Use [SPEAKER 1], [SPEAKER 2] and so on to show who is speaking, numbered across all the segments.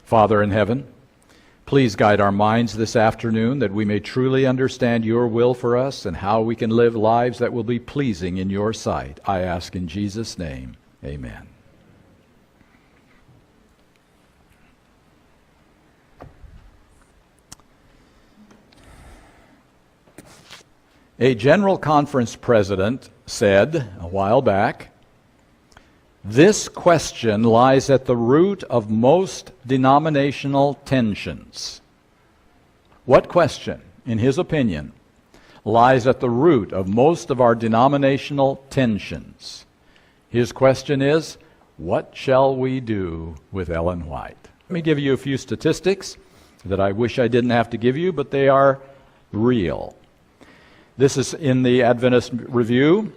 [SPEAKER 1] Father in heaven, please guide our minds this afternoon that we may truly understand your will for us and how we can live lives that will be pleasing in your sight. I ask in Jesus' name, amen. A General Conference president said a while back, "This question lies at the root of most denominational tensions." What question, in his opinion, lies at the root of most of our denominational tensions? His question is, what shall we do with Ellen White? Let me give you a few statistics that I wish I didn't have to give you, but they are real. This is in the Adventist Review.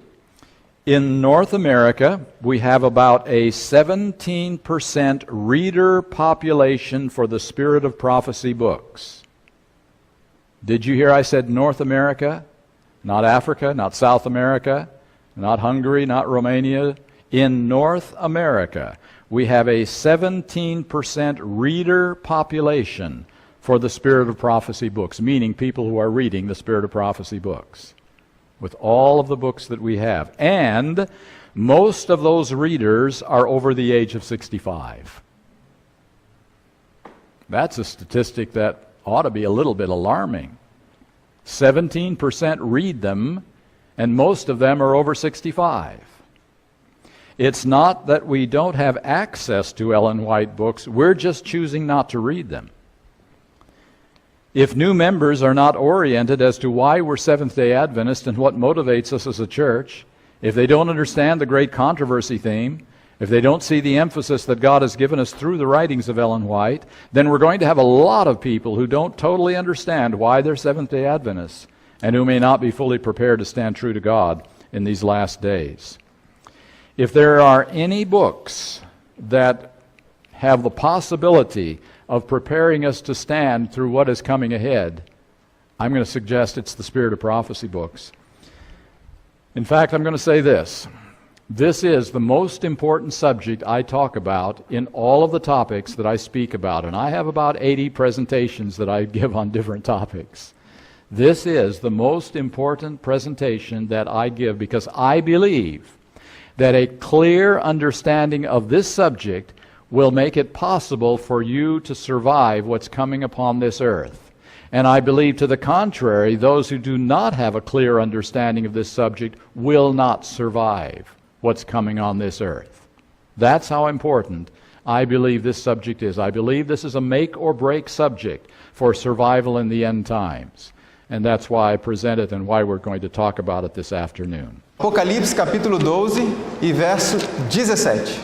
[SPEAKER 1] In North America, we have about a 17% reader population for the Spirit of Prophecy books. Did you hear I said North America? Not Africa, not South America, not Hungary, not Romania. In North America, we have a 17% reader population for the Spirit of Prophecy books, meaning people who are reading the Spirit of Prophecy books, with all of the books that we have. And most of those readers are over the age of 65. That's a statistic that ought to be a little bit alarming. 17% read them, and most of them are over 65. It's not that we don't have access to Ellen White books, we're just choosing not to read them. If new members are not oriented as to why we're Seventh-day Adventist and what motivates us as a church, if they don't understand the great controversy theme, if they don't see the emphasis that God has given us through the writings of Ellen White, then we're going to have a lot of people who don't totally understand why they're Seventh-day Adventists and who may not be fully prepared to stand true to God in these last days. If there are any books that have the possibility of preparing us to stand through what is coming ahead, I'm going to suggest it's the Spirit of Prophecy books. In fact, I'm going to say this. This is the most important subject I talk about in all of the topics that I speak about, and I have about 80 presentations that I give on different topics. This is the most important presentation that I give because I believe that a clear understanding of this subject will make it possible for you to survive what's coming upon this earth. And I believe to the contrary, those who do not have a clear understanding of this subject will not survive what's coming on this earth. That's how important I believe this subject is. I believe this is a make or break subject for survival in the end times. And that's why I present it and why we're going to talk about it this afternoon.
[SPEAKER 2] Apocalipse capítulo 12 e verso 17.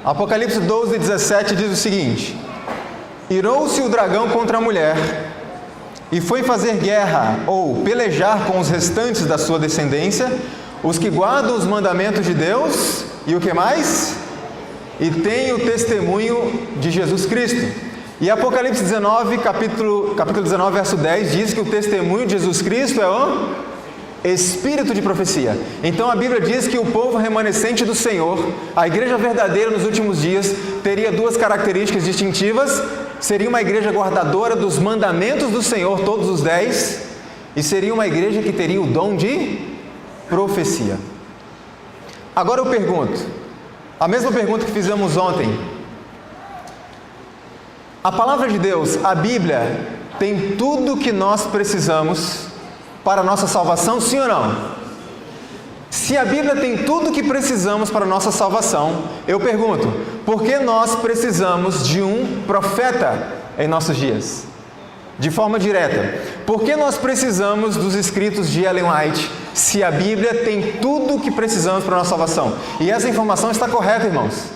[SPEAKER 2] Apocalipse 12, 17 diz o seguinte: Irou-se o dragão contra a mulher, e foi fazer guerra, ou pelejar com os restantes da sua descendência, os que guardam os mandamentos de Deus, e o que mais? E tem o testemunho de Jesus Cristo. E Apocalipse 19, capítulo 19, verso 10, diz que o testemunho de Jesus Cristo é o espírito de profecia. Então a Bíblia diz que o povo remanescente do Senhor, a igreja verdadeira nos últimos dias, teria duas características distintivas. Seria uma igreja guardadora dos mandamentos do Senhor, todos os 10, e seria uma igreja que teria o dom de profecia. Agora eu pergunto, a mesma pergunta que fizemos ontem: a palavra de Deus, a Bíblia, tem tudo o que nós precisamos para a nossa salvação, sim ou não? Se a Bíblia tem tudo o que precisamos para a nossa salvação, eu pergunto, por que nós precisamos de um profeta em nossos dias? De forma direta, por que nós precisamos dos escritos de Ellen White, se a Bíblia tem tudo o que precisamos para a nossa salvação? E essa informação está correta, irmãos.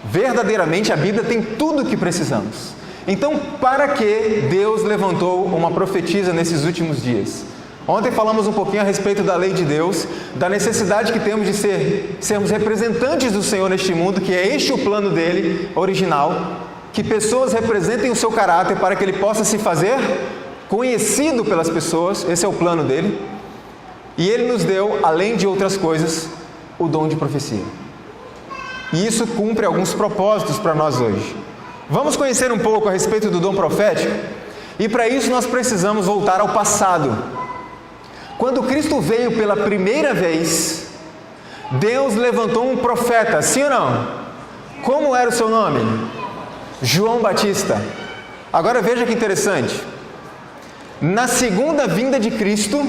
[SPEAKER 2] Verdadeiramente a Bíblia tem tudo o que precisamos. Então, para que Deus levantou uma profetisa nesses últimos dias? Ontem falamos um pouquinho a respeito da lei de Deus, da necessidade que temos de sermos representantes do Senhor neste mundo, que é este o plano dele, original, que pessoas representem o seu caráter para que ele possa se fazer conhecido pelas pessoas, esse é o plano dele. E ele nos deu, além de outras coisas, o dom de profecia. E isso cumpre alguns propósitos para nós hoje. Vamos conhecer um pouco a respeito do dom profético? E para isso nós precisamos voltar ao passado. Quando Cristo veio pela primeira vez, Deus levantou um profeta, sim ou não? Como era o seu nome? João Batista. Agora veja que interessante. Na segunda vinda de Cristo,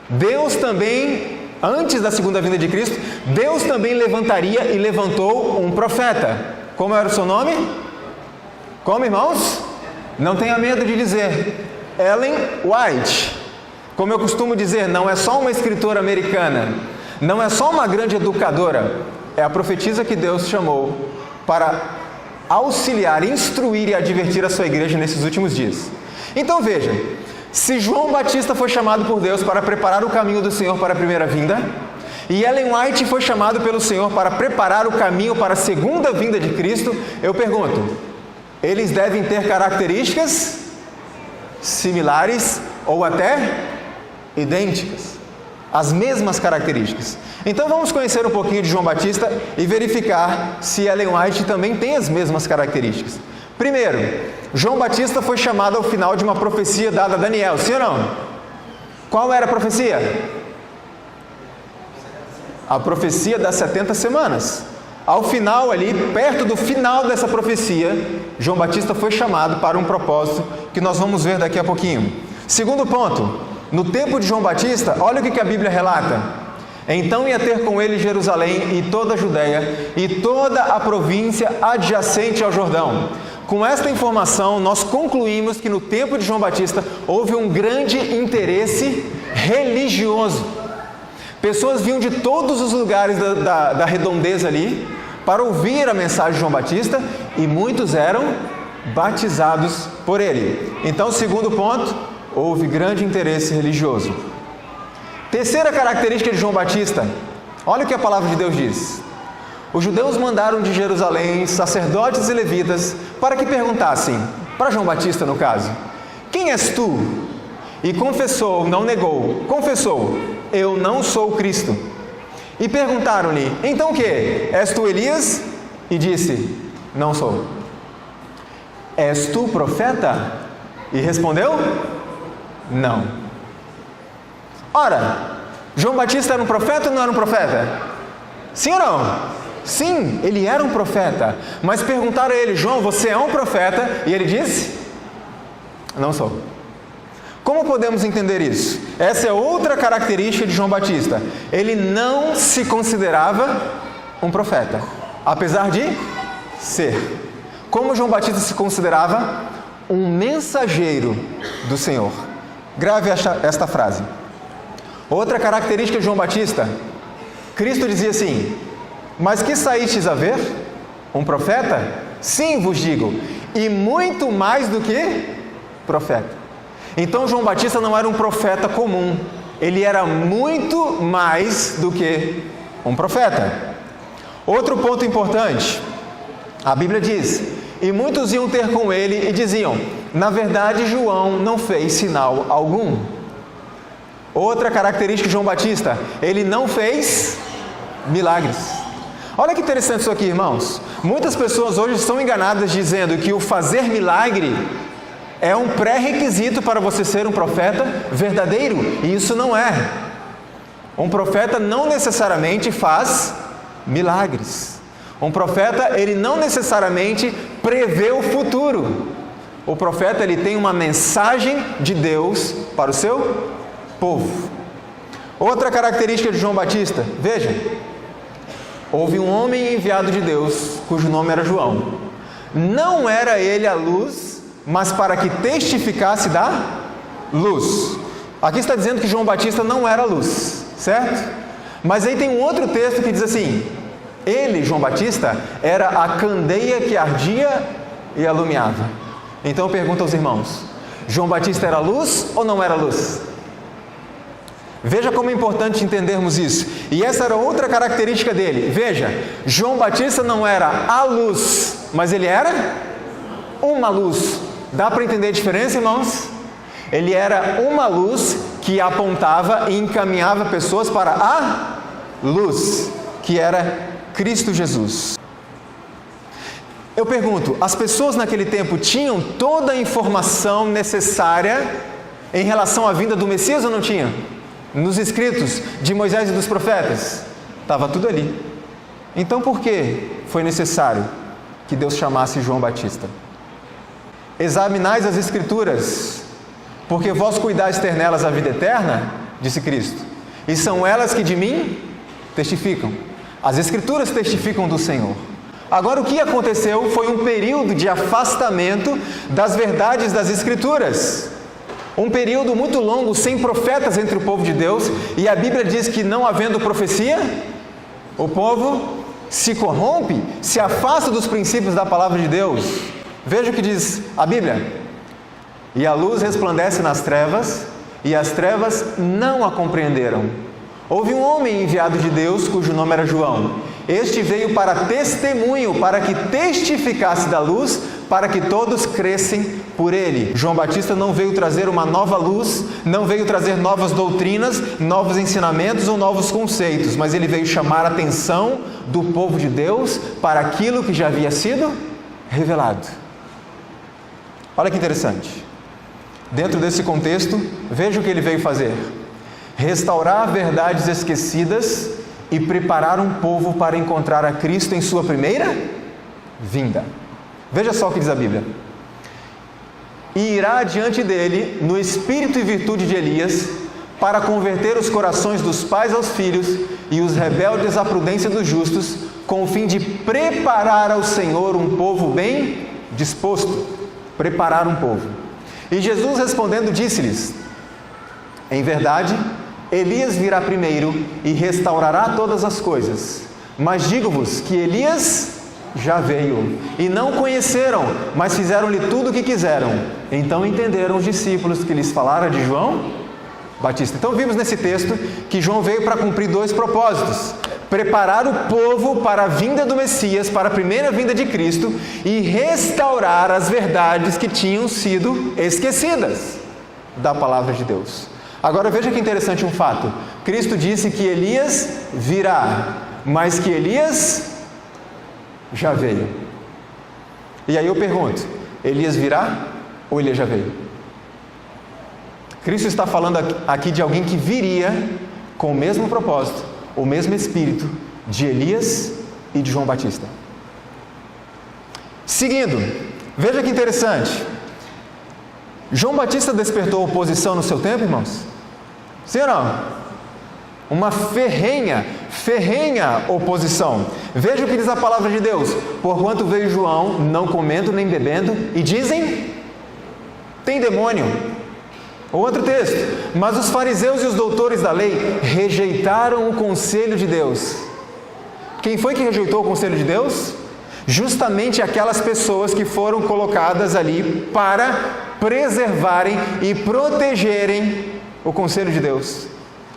[SPEAKER 2] Deus também, antes da segunda vinda de Cristo, Deus também levantaria e levantou um profeta. Como era o seu nome? Como, irmãos? Não tenha medo de dizer. Ellen White. Como eu costumo dizer, não é só uma escritora americana, não é só uma grande educadora, é a profetisa que Deus chamou para auxiliar, instruir e advertir a sua igreja nesses últimos dias. Então veja, se João Batista foi chamado por Deus para preparar o caminho do Senhor para a primeira vinda, e Ellen White foi chamado pelo Senhor para preparar o caminho para a segunda vinda de Cristo, eu pergunto, eles devem ter características similares ou até idênticas, as mesmas características. Então vamos conhecer um pouquinho de João Batista e verificar se Ellen White também tem as mesmas características. Primeiro, João Batista foi chamado ao final de uma profecia dada a Daniel, sim ou não? Qual era a profecia? A profecia das 70 semanas. Ao final ali, perto do final dessa profecia, João Batista foi chamado para um propósito que nós vamos ver daqui a pouquinho. Segundo ponto, no tempo de João Batista, olha o que a Bíblia relata. Então ia ter com ele Jerusalém e toda a Judéia e toda a província adjacente ao Jordão. Com esta informação, nós concluímos que no tempo de João Batista houve um grande interesse religioso. Pessoas vinham de todos os lugares da redondeza ali para ouvir a mensagem de João Batista e muitos eram batizados por ele. Então, segundo ponto, houve grande interesse religioso. Terceira característica de João Batista, olha o que a palavra de Deus diz. Os judeus mandaram de Jerusalém sacerdotes e levitas para que perguntassem, para João Batista no caso, quem és tu? E confessou, não negou, confessou, eu não sou o Cristo. E perguntaram-lhe, então o que? És tu Elias? E disse, não sou. És tu profeta? E respondeu, não. Ora, João Batista era um profeta ou não era um profeta? Sim ou não? Sim, ele era um profeta. Mas perguntaram a ele, João, você é um profeta? E ele disse, não sou. Como podemos entender isso? Essa é outra característica de João Batista. Ele não se considerava um profeta, apesar de ser. Como João Batista se considerava? Um mensageiro do Senhor. Grave esta frase. Outra característica de João Batista, Cristo dizia assim, mas que saístes a ver? Um profeta? Sim, vos digo, e muito mais do que profeta. Então João Batista não era um profeta comum, ele era muito mais do que um profeta. Outro ponto importante, a Bíblia diz, e muitos iam ter com ele e diziam, na verdade João não fez sinal algum. Outra característica de João Batista, ele não fez milagres. Olha que interessante isso aqui, irmãos. Muitas pessoas hoje são enganadas dizendo que o fazer milagre é um pré-requisito para você ser um profeta verdadeiro, e isso não é. Um profeta não necessariamente faz milagres. Um profeta, ele não necessariamente prevê o futuro. O profeta, ele tem uma mensagem de Deus para o seu povo. Outra característica de João Batista, veja, houve um homem enviado de Deus, cujo nome era João. Não era ele a luz, mas para que testificasse da luz. Aqui está dizendo que João Batista não era a luz, certo? Mas aí tem um outro texto que diz assim, ele, João Batista, era a candeia que ardia e alumiava. Então eu pergunto aos irmãos, João Batista era luz ou não era luz? Veja como é importante entendermos isso. E essa era outra característica dele. Veja, João Batista não era a luz, mas ele era uma luz. Dá para entender a diferença, irmãos? Ele era uma luz que apontava e encaminhava pessoas para a luz, que era Cristo Jesus. eu pergunto, as pessoas naquele tempo tinham toda a informação necessária em relação à vinda do Messias ou não tinham? Nos escritos de Moisés e dos profetas? Estava tudo ali. Então por que foi necessário que Deus chamasse João Batista? Examinais as Escrituras, porque vós cuidais ter nelas a vida eterna, disse Cristo, e são elas que de mim testificam. As Escrituras testificam do Senhor. Agora, o que aconteceu foi um período de afastamento das verdades das Escrituras. Um período muito longo, sem profetas entre o povo de Deus, e a Bíblia diz que não havendo profecia, o povo se corrompe, se afasta dos princípios da palavra de Deus. Veja o que diz a Bíblia. E a luz resplandece nas trevas, e as trevas não a compreenderam. Houve um homem enviado de Deus, cujo nome era João. Este veio para testemunho, para que testificasse da luz, para que todos crescem por ele. João Batista não veio trazer uma nova luz, não veio trazer novas doutrinas, novos ensinamentos ou novos conceitos, mas ele veio chamar a atenção do povo de Deus para aquilo que já havia sido revelado. Olha que interessante. Dentro desse contexto, veja o que ele veio fazer: restaurar verdades esquecidas e preparar um povo para encontrar a Cristo em sua primeira vinda. Veja só o que diz a Bíblia. E irá diante dele, no espírito e virtude de Elias, para converter os corações dos pais aos filhos e os rebeldes à prudência dos justos, com o fim de preparar ao Senhor um povo bem disposto. Preparar um povo. E Jesus respondendo disse-lhes: em verdade, Elias virá primeiro e restaurará todas as coisas. Mas digo-vos que Elias já veio, e não conheceram, mas fizeram-lhe tudo o que quiseram. Então entenderam os discípulos que lhes falara de João Batista. Então vimos nesse texto que João veio para cumprir dois propósitos: preparar o povo para a vinda do Messias, para a primeira vinda de Cristo, e restaurar as verdades que tinham sido esquecidas da palavra de Deus. Agora veja que interessante um fato. Cristo disse que Elias virá, mas que Elias já veio. E aí eu pergunto, Elias virá ou Elias já veio? Cristo está falando aqui de alguém que viria com o mesmo propósito, o mesmo espírito de Elias e de João Batista. Seguindo, veja que interessante. João Batista despertou oposição no seu tempo, irmãos? Sim ou não? Uma ferrenha oposição. Veja o que diz a palavra de Deus: porquanto veio João, não comendo nem bebendo, e dizem, tem demônio. Outro texto: mas os fariseus e os doutores da lei rejeitaram o conselho de Deus. Quem foi que rejeitou o conselho de Deus? Justamente aquelas pessoas que foram colocadas ali para preservarem e protegerem o conselho de Deus,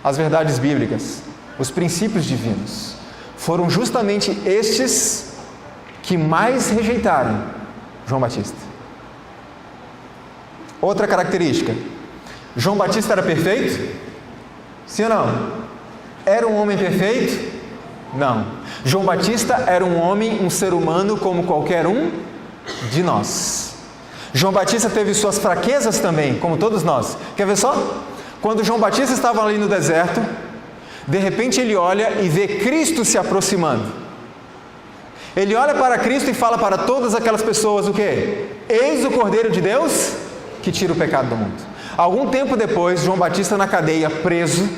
[SPEAKER 2] as verdades bíblicas, os princípios divinos. Foram justamente estes que mais rejeitaram João Batista. Outra característica: João Batista era perfeito? Sim ou não? Era um homem perfeito? Não. João Batista era um homem, um ser humano como qualquer um de nós. João Batista teve suas fraquezas também, como todos nós. Quer ver só? Quando João Batista estava ali no deserto, de repente ele olha e vê Cristo se aproximando. Ele olha para Cristo e fala para todas aquelas pessoas o quê? Eis o Cordeiro de Deus que tira o pecado do mundo. Algum tempo depois, João Batista na cadeia, preso,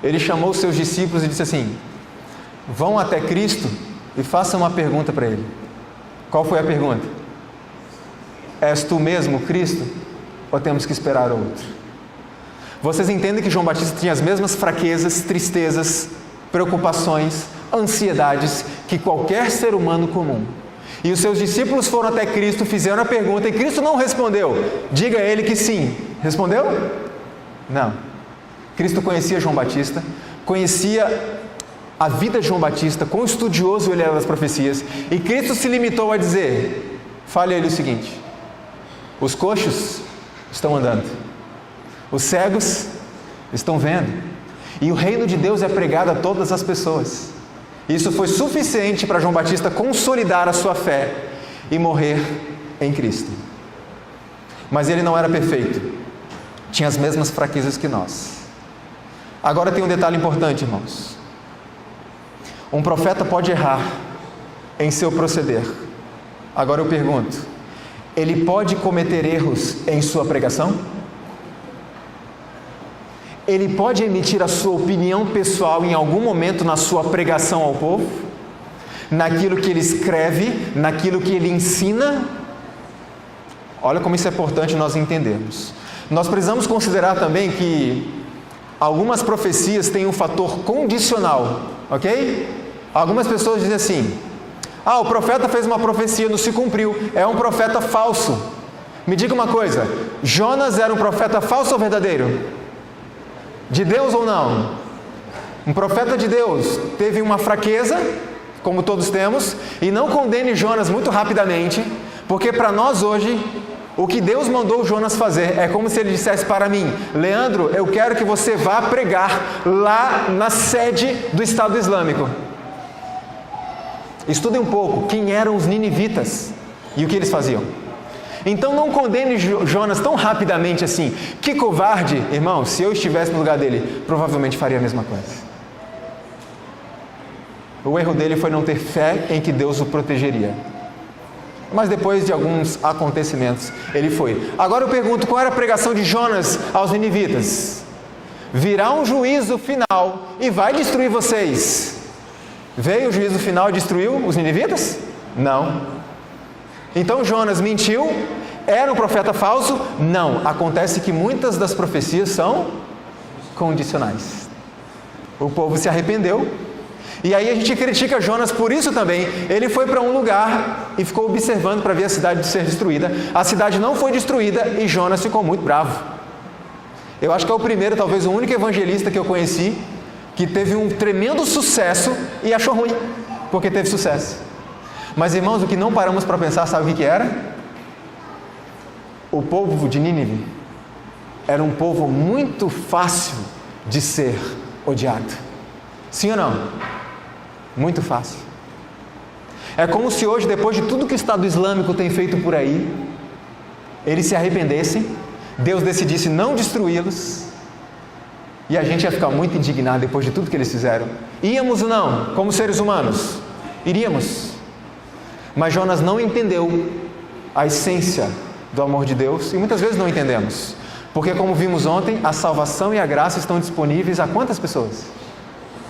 [SPEAKER 2] ele chamou os seus discípulos e disse assim: vão até Cristo e façam uma pergunta para ele. Qual foi a pergunta? És tu mesmo Cristo? Ou temos que esperar outro? Vocês entendem que João Batista tinha as mesmas fraquezas, tristezas, preocupações, ansiedades que qualquer ser humano comum. E os seus discípulos foram até Cristo, fizeram a pergunta e Cristo não respondeu. Diga a ele que sim. Respondeu? Não. Cristo conhecia João Batista, conhecia a vida de João Batista, quão estudioso ele era das profecias, e Cristo se limitou a dizer: fale a ele o seguinte: os coxos estão andando, os cegos estão vendo, e o reino de Deus é pregado a todas as pessoas. Isso foi suficiente para João Batista consolidar a sua fé e morrer em Cristo. Mas ele não era perfeito. Tinha as mesmas fraquezas que nós. Agora tem um detalhe importante, irmãos. Um profeta pode errar em seu proceder. Agora eu pergunto, ele pode cometer erros em sua pregação? Ele pode emitir a sua opinião pessoal em algum momento na sua pregação ao povo? Naquilo que ele escreve, naquilo que ele ensina? Olha como isso é importante nós entendermos. Nós precisamos considerar também que algumas profecias têm um fator condicional, ok? Algumas pessoas dizem assim: o profeta fez uma profecia, não se cumpriu, é um profeta falso. Me diga uma coisa, Jonas era um profeta falso ou verdadeiro? De Deus ou não? Um profeta de Deus teve uma fraqueza, como todos temos, e não condene Jonas muito rapidamente, porque para nós hoje, o que Deus mandou Jonas fazer é como se ele dissesse para mim: Leandro, eu quero que você vá pregar lá na sede do Estado Islâmico. Estude um pouco quem eram os ninivitas e o que eles faziam. Então não condene Jonas tão rapidamente assim. Que covarde, irmão, se eu estivesse no lugar dele, provavelmente faria a mesma coisa. O erro dele foi não ter fé em que Deus o protegeria. Mas depois de alguns acontecimentos, ele foi. Agora eu pergunto, qual era a pregação de Jonas aos ninivitas? Virá um juízo final e vai destruir vocês. Veio o juízo final e destruiu os ninivitas? Não. Então Jonas mentiu? Era um profeta falso? Não. Acontece que muitas das profecias são condicionais. O povo se arrependeu. E aí a gente critica Jonas por isso também. Ele foi para um lugar e ficou observando para ver a cidade ser destruída. A cidade não foi destruída e Jonas ficou muito bravo. Eu acho que é o primeiro, talvez o único evangelista que eu conheci que teve um tremendo sucesso e achou ruim, porque teve sucesso. Mas irmãos, o que não paramos para pensar, sabe o que era? O povo de Nínive era um povo muito fácil de ser odiado. Sim ou não? Muito fácil. É como se hoje, depois de tudo que o Estado Islâmico tem feito por aí, eles se arrependessem, Deus decidisse não destruí-los, e a gente ia ficar muito indignado depois de tudo que eles fizeram. Íamos ou não, como seres humanos? Iríamos. Mas Jonas não entendeu a essência do amor de Deus, e muitas vezes não entendemos, porque como vimos ontem, a salvação e a graça estão disponíveis a quantas pessoas?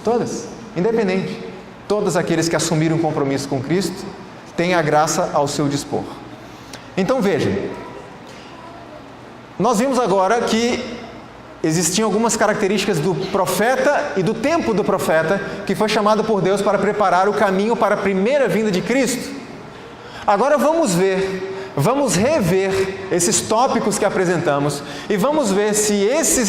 [SPEAKER 2] Todas, independente. Todos aqueles que assumiram um compromisso com Cristo têm a graça ao seu dispor. Então veja, nós vimos agora que existiam algumas características do profeta e do tempo do profeta que foi chamado por Deus para preparar o caminho para a primeira vinda de Cristo. Agora vamos rever esses tópicos que apresentamos e vamos ver se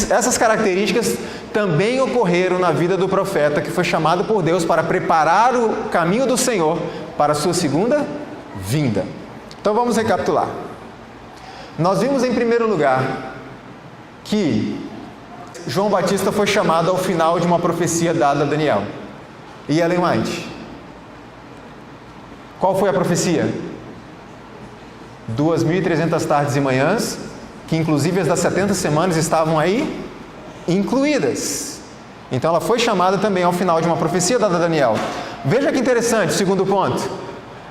[SPEAKER 2] essas características também ocorreram na vida do profeta que foi chamado por Deus para preparar o caminho do Senhor para a sua segunda vinda. Então vamos recapitular. Nós vimos em primeiro lugar que João Batista foi chamado ao final de uma profecia dada a Daniel e Ellen White. Qual foi a profecia? 2.300 tardes e manhãs, que inclusive as das 70 semanas estavam aí incluídas. Então ela foi chamada também ao final de uma profecia dada a Daniel. Veja que interessante, segundo ponto.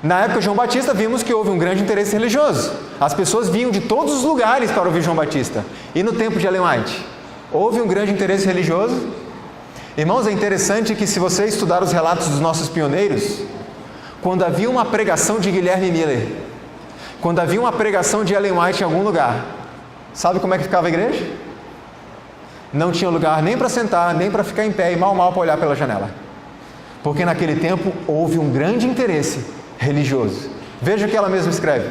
[SPEAKER 2] Na época de João Batista vimos que houve um grande interesse religioso. As pessoas vinham de todos os lugares para ouvir João Batista. E no tempo de Ellen White, houve um grande interesse religioso? Irmãos, é interessante que se você estudar os relatos dos nossos pioneiros, quando havia uma pregação de Guilherme Miller, quando havia uma pregação de Ellen White em algum lugar, sabe como é que ficava a igreja? Não tinha lugar nem para sentar, nem para ficar em pé e mal para olhar pela janela. Porque naquele tempo houve um grande interesse religioso. Veja o que ela mesma escreve.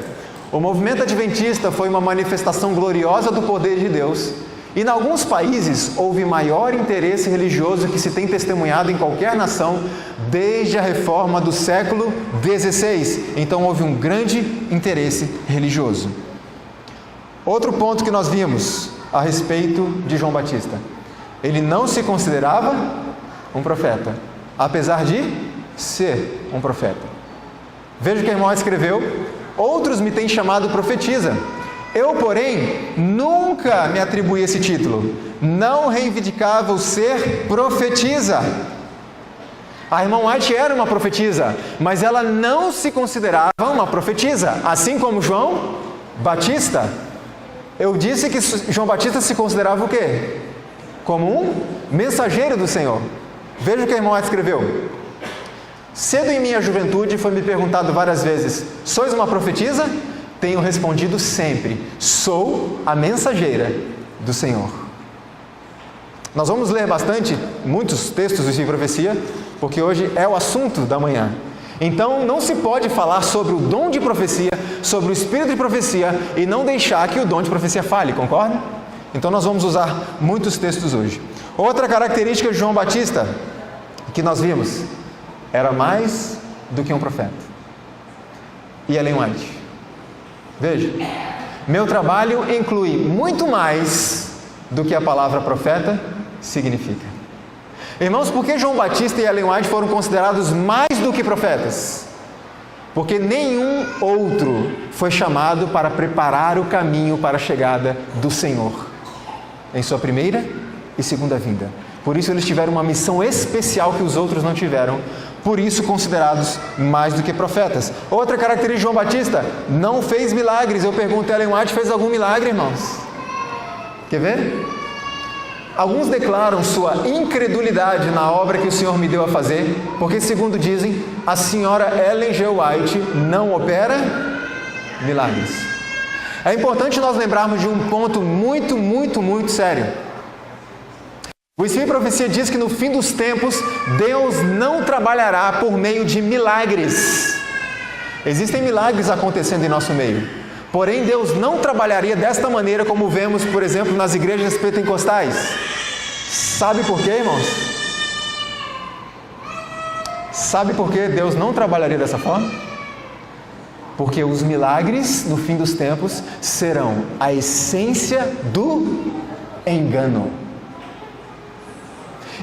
[SPEAKER 2] O movimento adventista foi uma manifestação gloriosa do poder de Deus. E em alguns países houve maior interesse religioso que se tem testemunhado em qualquer nação desde a reforma do século XVI. Então houve um grande interesse religioso. Outro ponto que nós vimos a respeito de João Batista: ele não se considerava um profeta, apesar de ser um profeta. Veja o que a irmã escreveu: outros me têm chamado profetisa. Eu, porém, nunca me atribuí esse título. Não reivindicava o ser profetisa. A irmã White era uma profetisa, mas ela não se considerava uma profetisa, assim como João Batista. Eu disse que João Batista se considerava o quê? Como um mensageiro do Senhor. Veja o que a irmã White escreveu: cedo em minha juventude foi-me perguntado várias vezes: sois uma profetisa? Tenho respondido sempre: sou a mensageira do Senhor. Nós vamos ler muitos textos de profecia, porque hoje é o assunto da manhã. Então não se pode falar sobre o dom de profecia, sobre o espírito de profecia, e não deixar que o dom de profecia fale, concorda? Então nós vamos usar muitos textos hoje. Outra característica de João Batista que nós vimos: era mais do que um profeta. E Ellen White. Veja, meu trabalho inclui muito mais do que a palavra profeta significa. Irmãos, por que João Batista e Ellen White foram considerados mais do que profetas? Porque nenhum outro foi chamado para preparar o caminho para a chegada do Senhor em sua primeira e segunda vinda. Por isso eles tiveram uma missão especial que os outros não tiveram, por isso considerados mais do que profetas. Outra característica de João Batista: não fez milagres. Eu pergunto, Ellen White fez algum milagre, irmãos? Quer ver? Alguns declaram sua incredulidade na obra que o Senhor me deu a fazer, porque, segundo dizem, a senhora Ellen G. White não opera milagres. É importante nós lembrarmos de um ponto muito sério. O Espírito de Profecia diz que no fim dos tempos, Deus não trabalhará por meio de milagres. Existem milagres acontecendo em nosso meio, porém Deus não trabalharia desta maneira como vemos, por exemplo, nas igrejas pentecostais. Sabe por quê, irmãos? Sabe por que Deus não trabalharia dessa forma? Porque os milagres, no fim dos tempos, serão a essência do engano.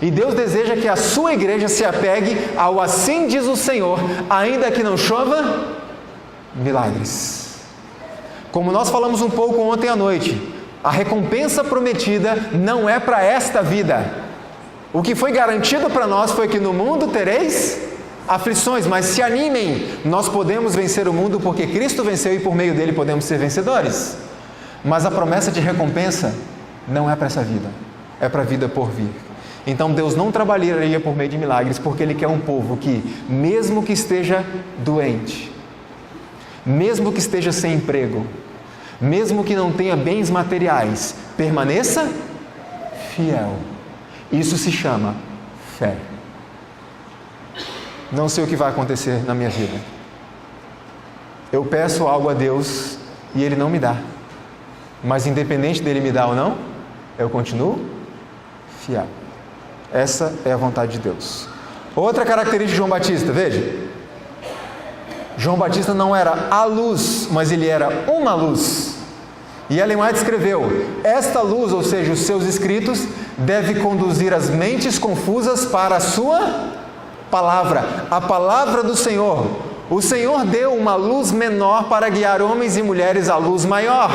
[SPEAKER 2] E Deus deseja que a sua igreja se apegue ao assim diz o Senhor, ainda que não chova milagres. Como nós falamos um pouco ontem à noite, a recompensa prometida não é para esta vida. O que foi garantido para nós foi que no mundo tereis aflições, mas se animem, nós podemos vencer o mundo porque Cristo venceu e por meio dele podemos ser vencedores. Mas a promessa de recompensa não é para essa vida, é para a vida por vir. Então Deus não trabalharia por meio de milagres, porque Ele quer um povo que, mesmo que esteja doente, mesmo que esteja sem emprego, mesmo que não tenha bens materiais, permaneça fiel. Isso se chama fé. Não sei o que vai acontecer na minha vida. Eu peço algo a Deus e Ele não me dá. Mas independente dele me dar ou não, eu continuo fiel. Essa é a vontade de Deus. Outra característica de João Batista, veja. João Batista não era a luz, mas ele era uma luz. E Ellen White escreveu: esta luz, ou seja, os seus escritos, deve conduzir as mentes confusas para a sua palavra, a palavra do Senhor. O Senhor deu uma luz menor para guiar homens e mulheres à luz maior.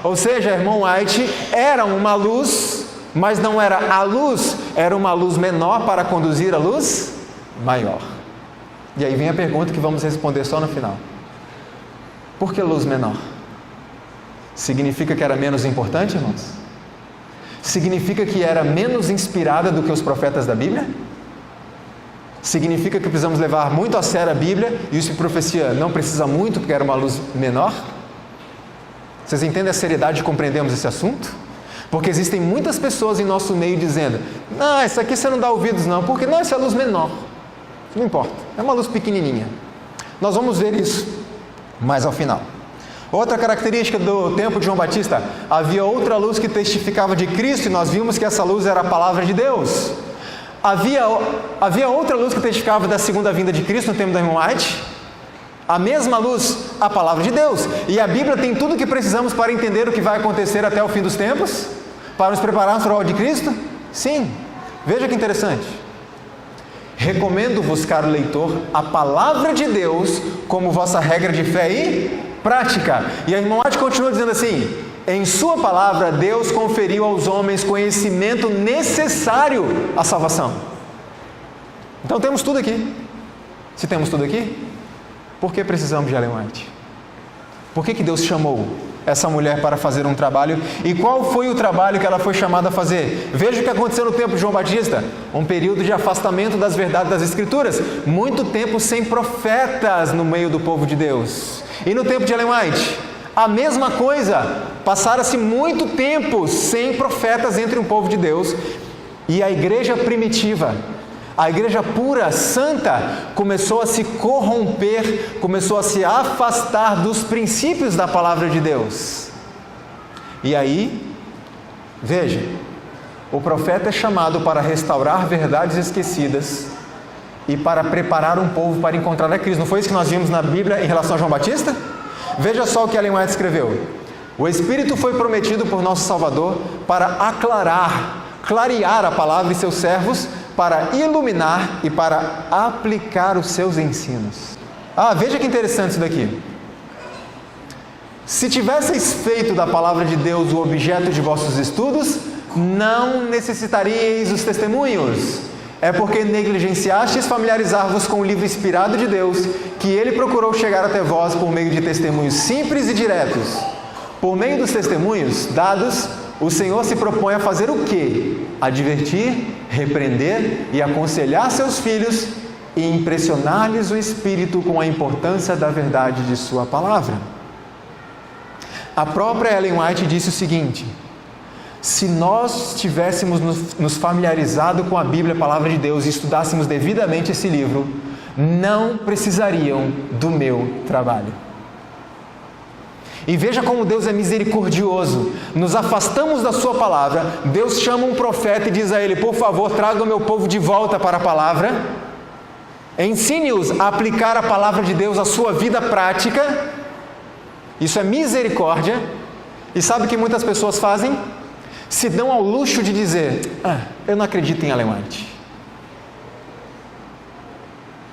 [SPEAKER 2] Ou seja, a irmã White era uma luz, mas não era a luz, era uma luz menor para conduzir a luz maior. E aí vem a pergunta que vamos responder só no final: por que luz menor? Significa que era menos importante, irmãos? Significa que era menos inspirada do que os profetas da Bíblia? Significa que precisamos levar muito a sério a Bíblia e isso de profecia não precisa muito porque era uma luz menor? Vocês entendem a seriedade de compreendermos esse assunto? Porque existem muitas pessoas em nosso meio dizendo: não, isso aqui você não dá ouvidos não, porque não, essa é a luz menor. Não importa, é uma luz pequenininha. Nós vamos ver isso mais ao final. Outra característica do tempo de João Batista: havia outra luz que testificava de Cristo, e nós vimos que essa luz era a palavra de Deus. Havia outra luz que testificava da segunda vinda de Cristo no tempo da irmã White. A mesma luz, a palavra de Deus. E a Bíblia tem tudo o que precisamos para entender o que vai acontecer até o fim dos tempos, para nos prepararmos para a obra de Cristo? Sim. Veja que interessante. Recomendo-vos, caro leitor, a palavra de Deus como vossa regra de fé e prática. E a irmã White continua dizendo assim: em sua palavra, Deus conferiu aos homens conhecimento necessário à salvação. Então temos tudo aqui. Se temos tudo aqui, por que precisamos de Ellen White? Por que Deus chamou essa mulher para fazer um trabalho? E qual foi o trabalho que ela foi chamada a fazer? Veja o que aconteceu no tempo de João Batista. Um período de afastamento das verdades das Escrituras. Muito tempo sem profetas no meio do povo de Deus. E no tempo de Ellen White, a mesma coisa. Passara-se muito tempo sem profetas entre o povo de Deus. E a igreja primitiva, a igreja pura, santa, começou a se corromper, começou a se afastar dos princípios da palavra de Deus. E aí, veja, o profeta é chamado para restaurar verdades esquecidas e para preparar um povo para encontrar a Cristo. Não foi isso que nós vimos na Bíblia em relação a João Batista? Veja só o que Ellen White escreveu: o Espírito foi prometido por nosso Salvador para clarear a palavra e seus servos, para iluminar e para aplicar os seus ensinos. Veja que interessante isso daqui. Se tivesseis feito da palavra de Deus o objeto de vossos estudos, não necessitaríeis os testemunhos. É porque negligenciastes familiarizar-vos com o livro inspirado de Deus, que Ele procurou chegar até vós por meio de testemunhos simples e diretos. Por meio dos testemunhos dados, o Senhor se propõe a fazer o quê? Advertir, repreender e aconselhar seus filhos e impressionar-lhes o espírito com a importância da verdade de sua palavra. A própria Ellen White disse o seguinte: se nós tivéssemos nos familiarizado com a Bíblia, a palavra de Deus, e estudássemos devidamente esse livro, não precisariam do meu trabalho. E veja como Deus é misericordioso. Nos afastamos da sua palavra, Deus chama um profeta e diz a ele: por favor, traga o meu povo de volta para a palavra, ensine-os a aplicar a palavra de Deus à sua vida prática. Isso é misericórdia. E sabe o que muitas pessoas fazem? Se dão ao luxo de dizer: eu não acredito em Ellen White.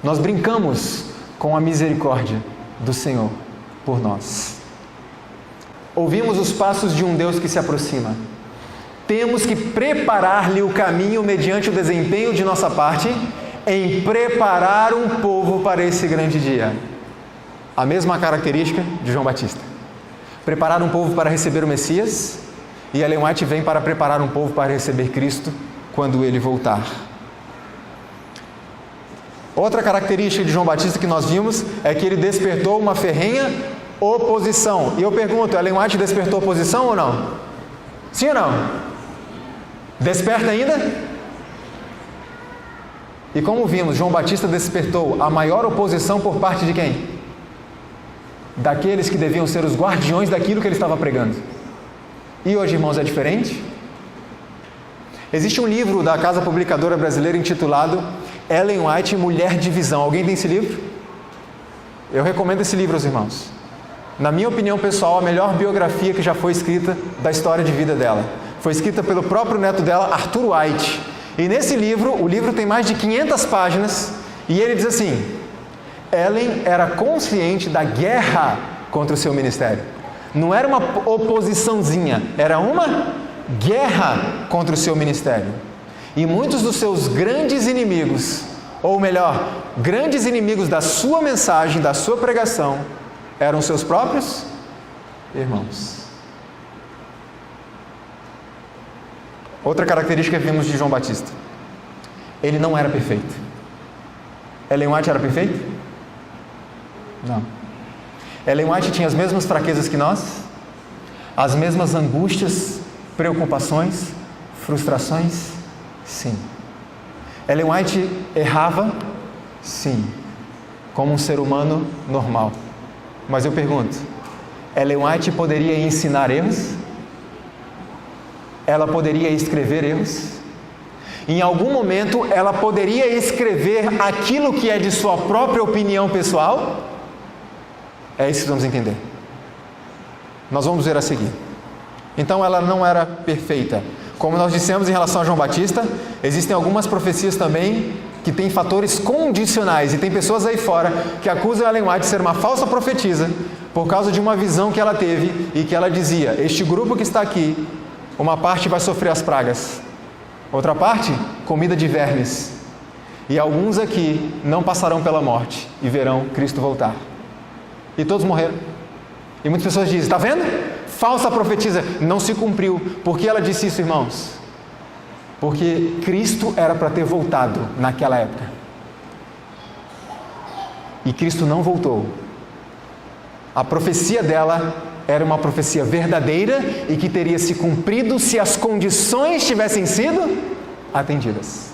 [SPEAKER 2] Nós brincamos com a misericórdia do Senhor por nós. Ouvimos os passos de um Deus que se aproxima. Temos que preparar-lhe o caminho mediante o desempenho de nossa parte em preparar um povo para esse grande dia. A mesma característica de João Batista. Preparar um povo para receber o Messias, e Ellen White vem para preparar um povo para receber Cristo quando Ele voltar. Outra característica de João Batista que nós vimos é que ele despertou uma ferrenha oposição. E eu pergunto: Ellen White despertou oposição ou não? Sim ou não? Desperta ainda? E como vimos, João Batista despertou a maior oposição por parte de quem? Daqueles que deviam ser os guardiões daquilo que ele estava pregando. E hoje, irmãos, é diferente? Existe um livro da Casa Publicadora Brasileira intitulado Ellen White, Mulher de Visão. Alguém tem esse livro? Eu recomendo esse livro aos irmãos. Na minha opinião pessoal, a melhor biografia que já foi escrita da história de vida dela. Foi escrita pelo próprio neto dela, Arthur White. E nesse livro, o livro tem mais de 500 páginas, e ele diz assim: Ellen era consciente da guerra contra o seu ministério. Não era uma oposiçãozinha, era uma guerra contra o seu ministério. E muitos dos seus grandes inimigos, ou melhor, grandes inimigos da sua mensagem, da sua pregação, eram seus próprios irmãos. Outra característica que vimos de João Batista: ele não era perfeito. Ellen White era perfeita? Não. Ellen White tinha as mesmas fraquezas que nós, as mesmas angústias, preocupações, frustrações? Sim. Ellen White errava? Sim. Como um ser humano normal. Mas eu pergunto: Ellen White poderia ensinar erros? Ela poderia escrever erros? Em algum momento ela poderia escrever aquilo que é de sua própria opinião pessoal? É isso que vamos entender. Nós vamos ver a seguir. Então ela não era perfeita. Como nós dissemos em relação a João Batista, existem algumas profecias também que tem fatores condicionais, e tem pessoas aí fora que acusam Ellen White de ser uma falsa profetisa por causa de uma visão que ela teve e que ela dizia: este grupo que está aqui, uma parte vai sofrer as pragas, outra parte, comida de vermes, e alguns aqui não passarão pela morte e verão Cristo voltar. E todos morreram. E muitas pessoas dizem: está vendo? Falsa profetisa. Não se cumpriu. Por que ela disse isso, irmãos? Porque Cristo era para ter voltado naquela época. E Cristo não voltou. A profecia dela era uma profecia verdadeira e que teria se cumprido se as condições tivessem sido atendidas.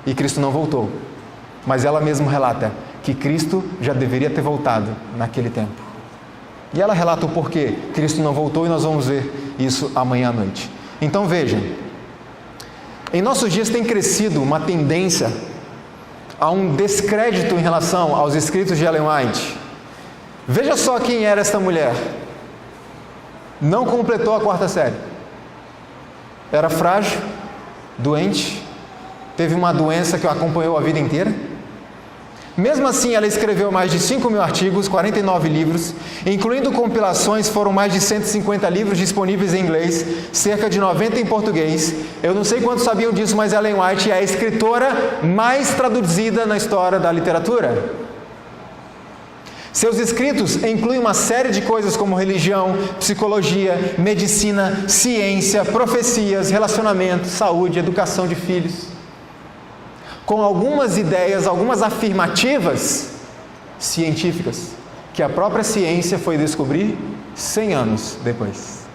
[SPEAKER 2] E Cristo não voltou. Mas ela mesma relata que Cristo já deveria ter voltado naquele tempo. E ela relata o porquê Cristo não voltou, e nós vamos ver isso amanhã à noite. Então vejam, em nossos dias tem crescido uma tendência a um descrédito em relação aos escritos de Ellen White. Veja só quem era esta mulher. Não completou a 4ª série. Era frágil, doente, teve uma doença que o acompanhou a vida inteira. Mesmo assim, ela escreveu mais de 5.000 artigos, 49 livros, incluindo compilações. Foram mais de 150 livros disponíveis em inglês, cerca de 90 em português. Eu não sei quantos sabiam disso, mas Ellen White é a escritora mais traduzida na história da literatura. Seus escritos incluem uma série de coisas como religião, psicologia, medicina, ciência, profecias, relacionamento, saúde, educação de filhos, com algumas ideias, algumas afirmativas científicas, que a própria ciência foi descobrir 100 anos depois.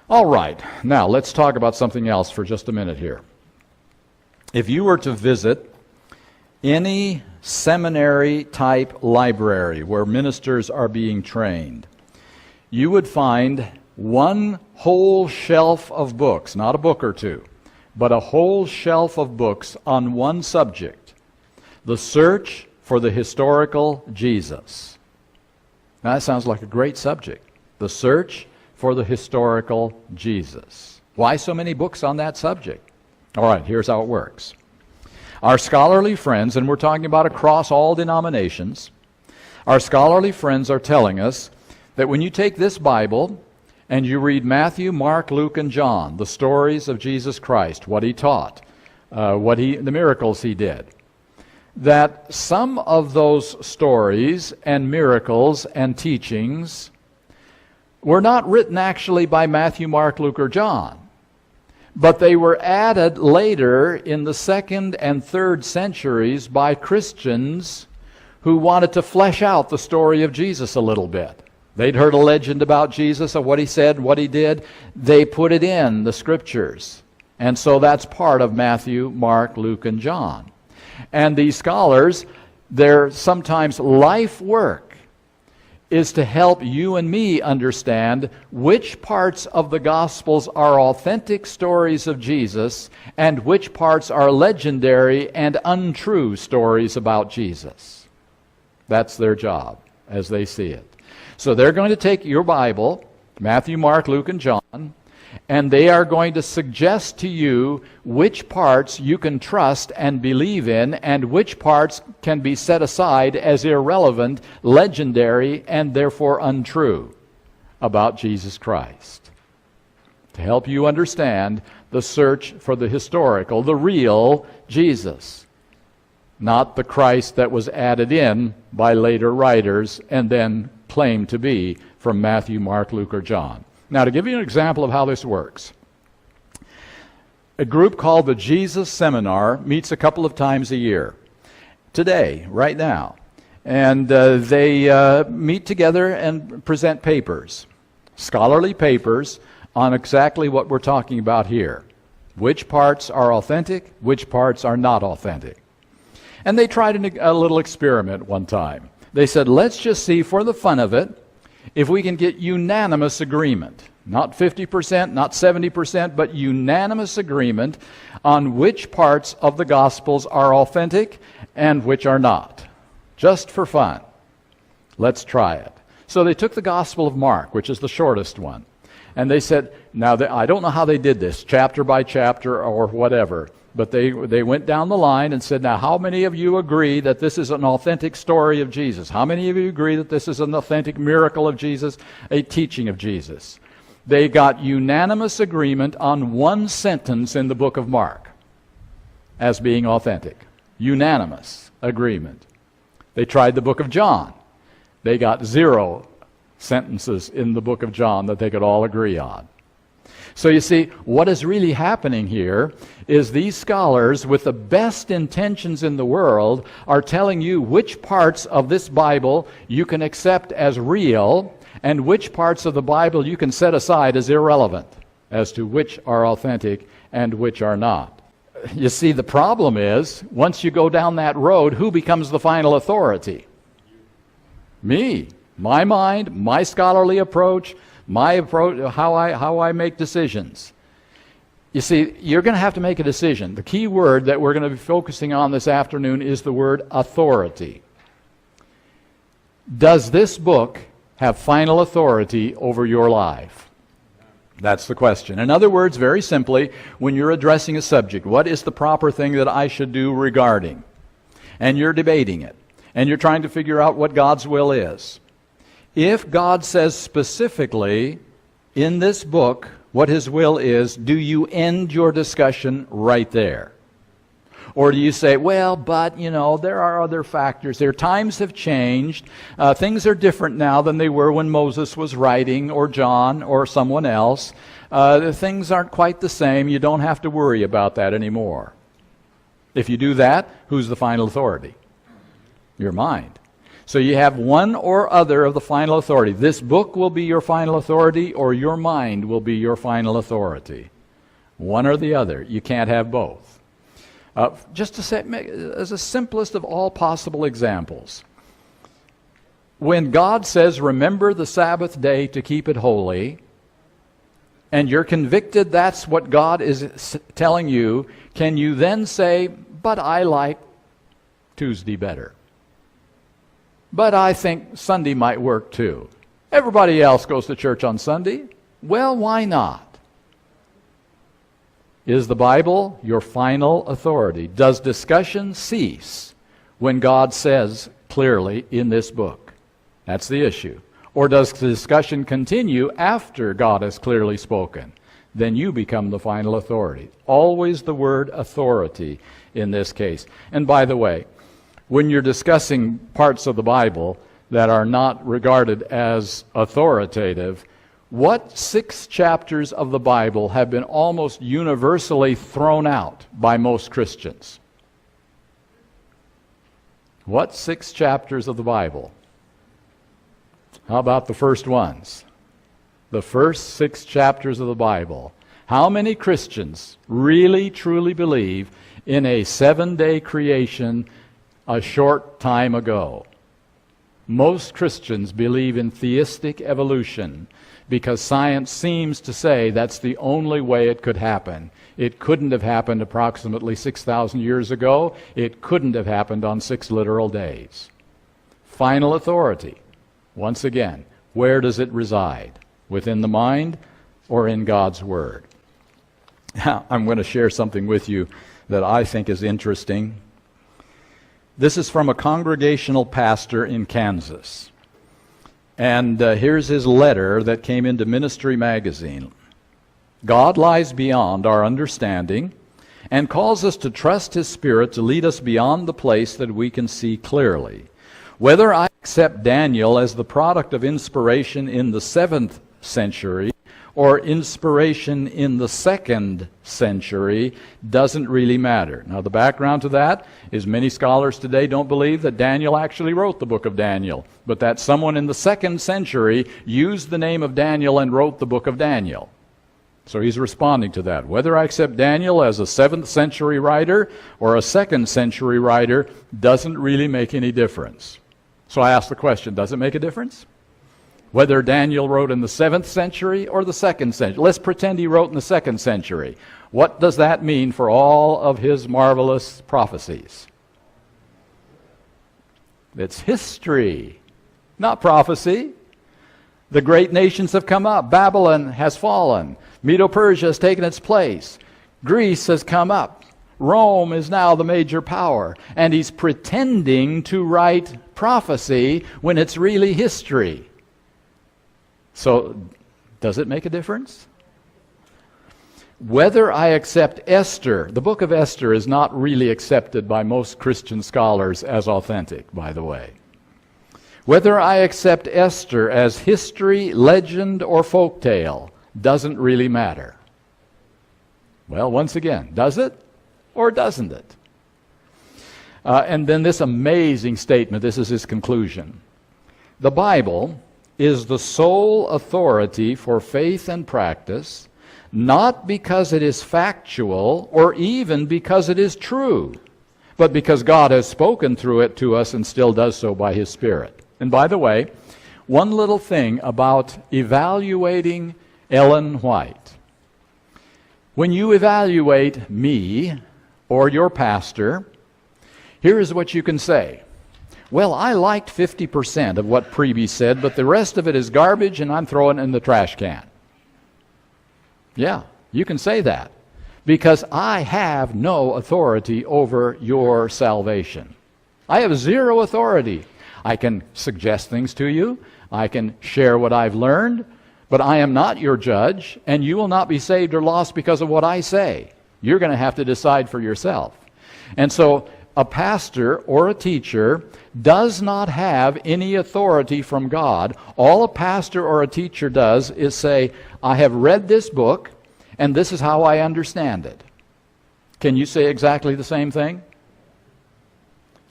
[SPEAKER 1] All right, now let's talk about something else for just a minute here. If you were to visit any seminary-type library where ministers are being trained, you would find one whole shelf of books, not a book or two, but a whole shelf of books on one subject: the search for the historical Jesus. Now that sounds like a great subject. The search for the historical Jesus. Why so many books on that subject? All right, here's how it works. Our scholarly friends, and we're talking about across all denominations, our scholarly friends are telling us that when you take this Bible and you read Matthew, Mark, Luke, and John, the stories of Jesus Christ, what he taught, the miracles he did, that some of those stories and miracles and teachings were not written actually by Matthew, Mark, Luke, or John, but they were added later in the 2nd and 3rd centuries by Christians who wanted to flesh out the story of Jesus a little bit. They'd heard a legend about Jesus, of what he said, what he did. They put it in the scriptures. And so that's part of Matthew, Mark, Luke, and John. And these scholars, their sometimes life work is to help you and me understand which parts of the Gospels are authentic stories of Jesus and which parts are legendary and untrue stories about Jesus. That's their job, as they see it. So they're going to take your Bible, Matthew, Mark, Luke, and John, and they are going to suggest to you which parts you can trust and believe in and which parts can be set aside as irrelevant, legendary, and therefore untrue about Jesus Christ. To help you understand the search for the historical, the real Jesus, not the Christ that was added in by later writers and then claimed to be from Matthew, Mark, Luke, or John. Now, to give you an example of how this works, a group called the Jesus Seminar meets a couple of times a year. Today, right now. And they meet together and present papers, scholarly papers, on exactly what we're talking about here. Which parts are authentic, which parts are not authentic. And they tried a little experiment one time. They said, let's just see, for the fun of it, if we can get unanimous agreement, not 50%, not 70%, but unanimous agreement on which parts of the Gospels are authentic and which are not. Just for fun. Let's try it. So they took the Gospel of Mark, which is the shortest one, and they said, now I don't know how they did this, chapter by chapter or whatever, But they went down the line and said, now, how many of you agree that this is an authentic story of Jesus? How many of you agree that this is an authentic miracle of Jesus, a teaching of Jesus? They got unanimous agreement on one sentence in the book of Mark as being authentic. Unanimous agreement. They tried the book of John. They got 0 sentences in the book of John that they could all agree on. So you see, what is really happening here is these scholars with the best intentions in the world are telling you which parts of this Bible you can accept as real and which parts of the Bible you can set aside as irrelevant as to which are authentic and which are not. You see, the problem is, once you go down that road, who becomes the final authority? Me. My mind, my scholarly approach, my approach, how I make decisions. You see, you're going to have to make a decision. The key word that we're going to be focusing on this afternoon is the word authority. Does this book have final authority over your life? That's the question. In other words, very simply, when you're addressing a subject, what is the proper thing that I should do regarding? And you're debating it, and you're trying to figure out what God's will is. If God says specifically in this book what His will is, do you end your discussion right there? Or do you say, well, but, there are other factors there. Times have changed. Things are different now than they were when Moses was writing, or John, or someone else. Things aren't quite the same. You don't have to worry about that anymore. If you do that, who's the final authority? Your mind. So you have one or other of the final authority. This book will be your final authority, or your mind will be your final authority. One or the other. You can't have both. Just to say, as the simplest of all possible examples, when God says, remember the Sabbath day to keep it holy, and you're convicted that's what God is telling you, can you then say, but I like Tuesday better? But I think Sunday might work too. Everybody else goes to church on Sunday. Well, why not? Is the Bible your final authority? Does discussion cease when God says clearly in this book? That's the issue. Or does the discussion continue after God has clearly spoken? Then you become the final authority. Always the word authority in this case. And by the way, when you're discussing parts of the Bible that are not regarded as authoritative, what 6 chapters of the Bible have been almost universally thrown out by most Christians? What 6 chapters of the Bible? How about the first ones? The first 6 chapters of the Bible. How many Christians really, truly believe in a 7-day creation a short time ago? Most Christians believe in theistic evolution because science seems to say that's the only way it could happen. It couldn't have happened approximately 6,000 years ago. It couldn't have happened on 6 literal days. Final authority. Once again, where does it reside? Within the mind or in God's Word? Now, I'm going to share something with you that I think is interesting. This is from a congregational pastor in Kansas. And here's his letter that came into Ministry Magazine. God lies beyond our understanding and calls us to trust His Spirit to lead us beyond the place that we can see clearly. Whether I accept Daniel as the product of inspiration in the 7th century or inspiration in the 2nd century doesn't really matter. Now, the background to that is many scholars today don't believe that Daniel actually wrote the book of Daniel, but that someone in the 2nd century used the name of Daniel and wrote the book of Daniel. So he's responding to that. Whether I accept Daniel as a 7th century writer or a 2nd century writer doesn't really make any difference. So I ask the question, does it make a difference? Whether Daniel wrote in the 7th century or the 2nd century. Let's pretend he wrote in the 2nd century. What does that mean for all of his marvelous prophecies? It's history, not prophecy. The great nations have come up. Babylon has fallen. Medo-Persia has taken its place. Greece has come up. Rome is now the major power, and he's pretending to write prophecy when it's really history. So, does it make a difference? Whether I accept Esther, the book of Esther is not really accepted by most Christian scholars as authentic, by the way. Whether I accept Esther as history, legend, or folktale doesn't really matter. Well, once again, does it or doesn't it? And then this amazing statement, this is his conclusion. The Bible is the sole authority for faith and practice, not because it is factual or even because it is true, but because God has spoken through it to us and still does so by His Spirit. And by the way, one little thing about evaluating Ellen White. When you evaluate me or your pastor, here is what you can say. Well, I liked 50% of what Priebe said, but the rest of it is garbage and I'm throwing it in the trash can. Yeah, you can say that, because I have no authority over your salvation. I have zero authority. I can suggest things to you. I can share what I've learned, but I am not your judge, and you will not be saved or lost because of what I say. You're going to have to decide for yourself. And so a pastor or a teacher does not have any authority from God. All a pastor or a teacher does is say, I have read this book, and this is how I understand it. Can you say exactly the same thing?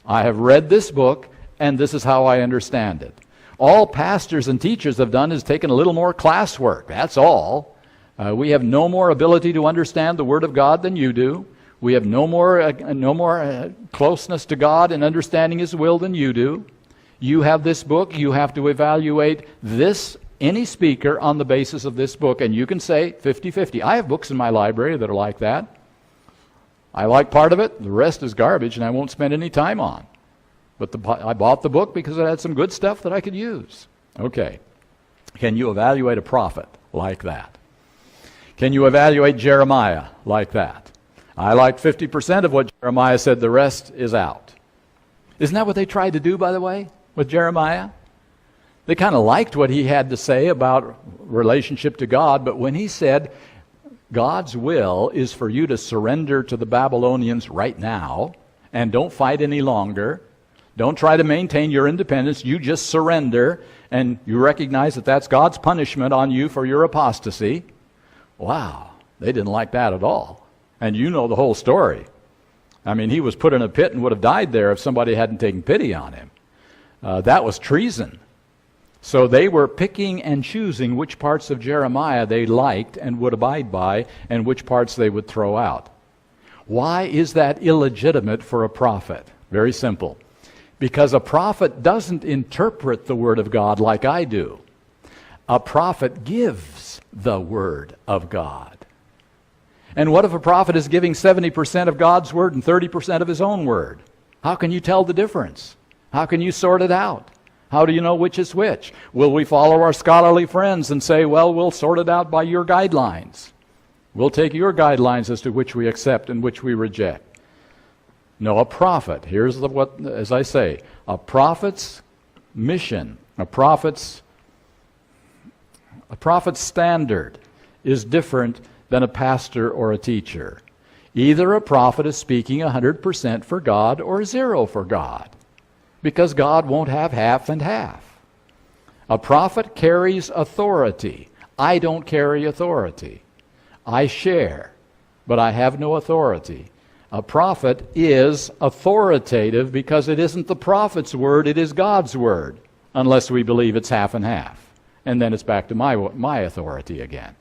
[SPEAKER 1] I have read this book, and this is how I understand it. All pastors and teachers have done is taken a little more classwork. That's all. We have no more ability to understand the Word of God than you do. We have no more closeness to God and understanding His will than you do. You have this book. You have to evaluate any speaker on the basis of this book, and you can say 50-50. I have books in my library that are like that. I like part of it. The rest is garbage, and I won't spend any time on. But I bought the book because it had some good stuff that I could use. Okay. Can you evaluate a prophet like that? Can you evaluate Jeremiah like that? I like 50% of what Jeremiah said, the rest is out. Isn't that what they tried to do, by the way, with Jeremiah? They kind of liked what he had to say about relationship to God, but when he said, God's will is for you to surrender to the Babylonians right now, and don't fight any longer, don't try to maintain your independence, you just surrender, and you recognize that that's God's punishment on you for your apostasy. Wow, they didn't like that at all. And you know the whole story. I mean, he was put in a pit and would have died there if somebody hadn't taken pity on him. That was treason. So they were picking and choosing which parts of Jeremiah they liked and would abide by, and which parts they would throw out. Why is that illegitimate for a prophet? Very simple. Because a prophet doesn't interpret the Word of God like I do. A prophet gives the Word of God. And what if a prophet is giving 70% of God's Word and 30% of his own Word? How can you tell the difference? How can you sort it out? How do you know which is which? Will we follow our scholarly friends and say, well, we'll sort it out by your guidelines? We'll take your guidelines as to which we accept and which we reject. No, a prophet, here's what, as I say, a prophet's mission, a prophet's standard is different than a pastor or a teacher. Either a prophet is speaking 100% for God or 0 for God, because God won't have half and half. A prophet carries authority. I don't carry authority. I share, but I have no authority. A prophet is authoritative because it isn't the prophet's word, it is God's word, unless we believe it's half and half. And then it's back to my authority again.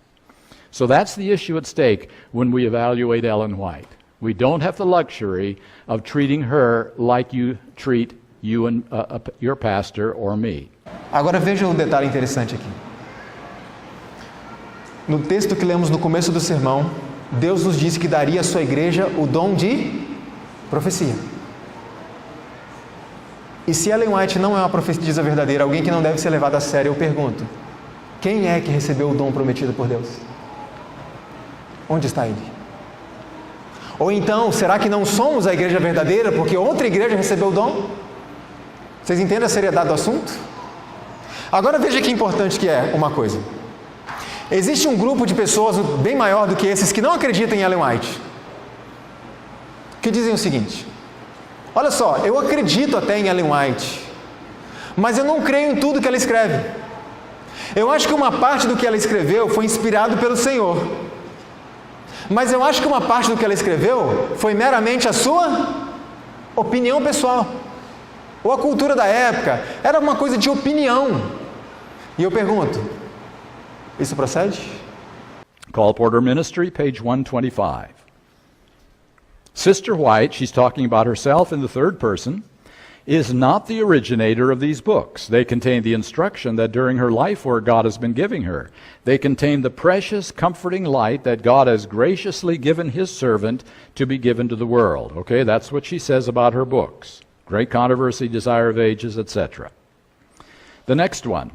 [SPEAKER 1] So that's the issue at stake when we evaluate Ellen White. We don't have the luxury of treating her like you treat you and your pastor or me.
[SPEAKER 2] Agora veja um detalhe interessante aqui. No texto que lemos no começo do sermão, Deus nos disse que daria à sua igreja o dom de profecia. E se Ellen White não é uma profetisa verdadeira, alguém que não deve ser levado a sério, eu pergunto, quem é que recebeu o dom prometido por Deus? Onde está ele? Ou então, será que não somos a igreja verdadeira porque outra igreja recebeu o dom? Vocês entendem a seriedade do assunto? Agora veja que importante que é uma coisa. Existe um grupo de pessoas bem maior do que esses que não acreditam em Ellen White, que dizem o seguinte: olha só, eu acredito até em Ellen White, mas eu não creio em tudo que ela escreve. Eu acho que uma parte do que ela escreveu foi inspirado pelo Senhor, mas eu acho que uma parte do que ela escreveu foi meramente a sua opinião pessoal, ou a cultura da época, era uma coisa de opinião. E eu pergunto, isso procede?
[SPEAKER 1] Call Porter Ministry, page 125. Sister White, she's talking about herself in the third person, is not the originator of these books. They contain the instruction that during her life work God has been giving her. They contain the precious, comforting light that God has graciously given His servant to be given to the world. Okay, that's what she says about her books. Great Controversy, Desire of Ages, etc. The next one.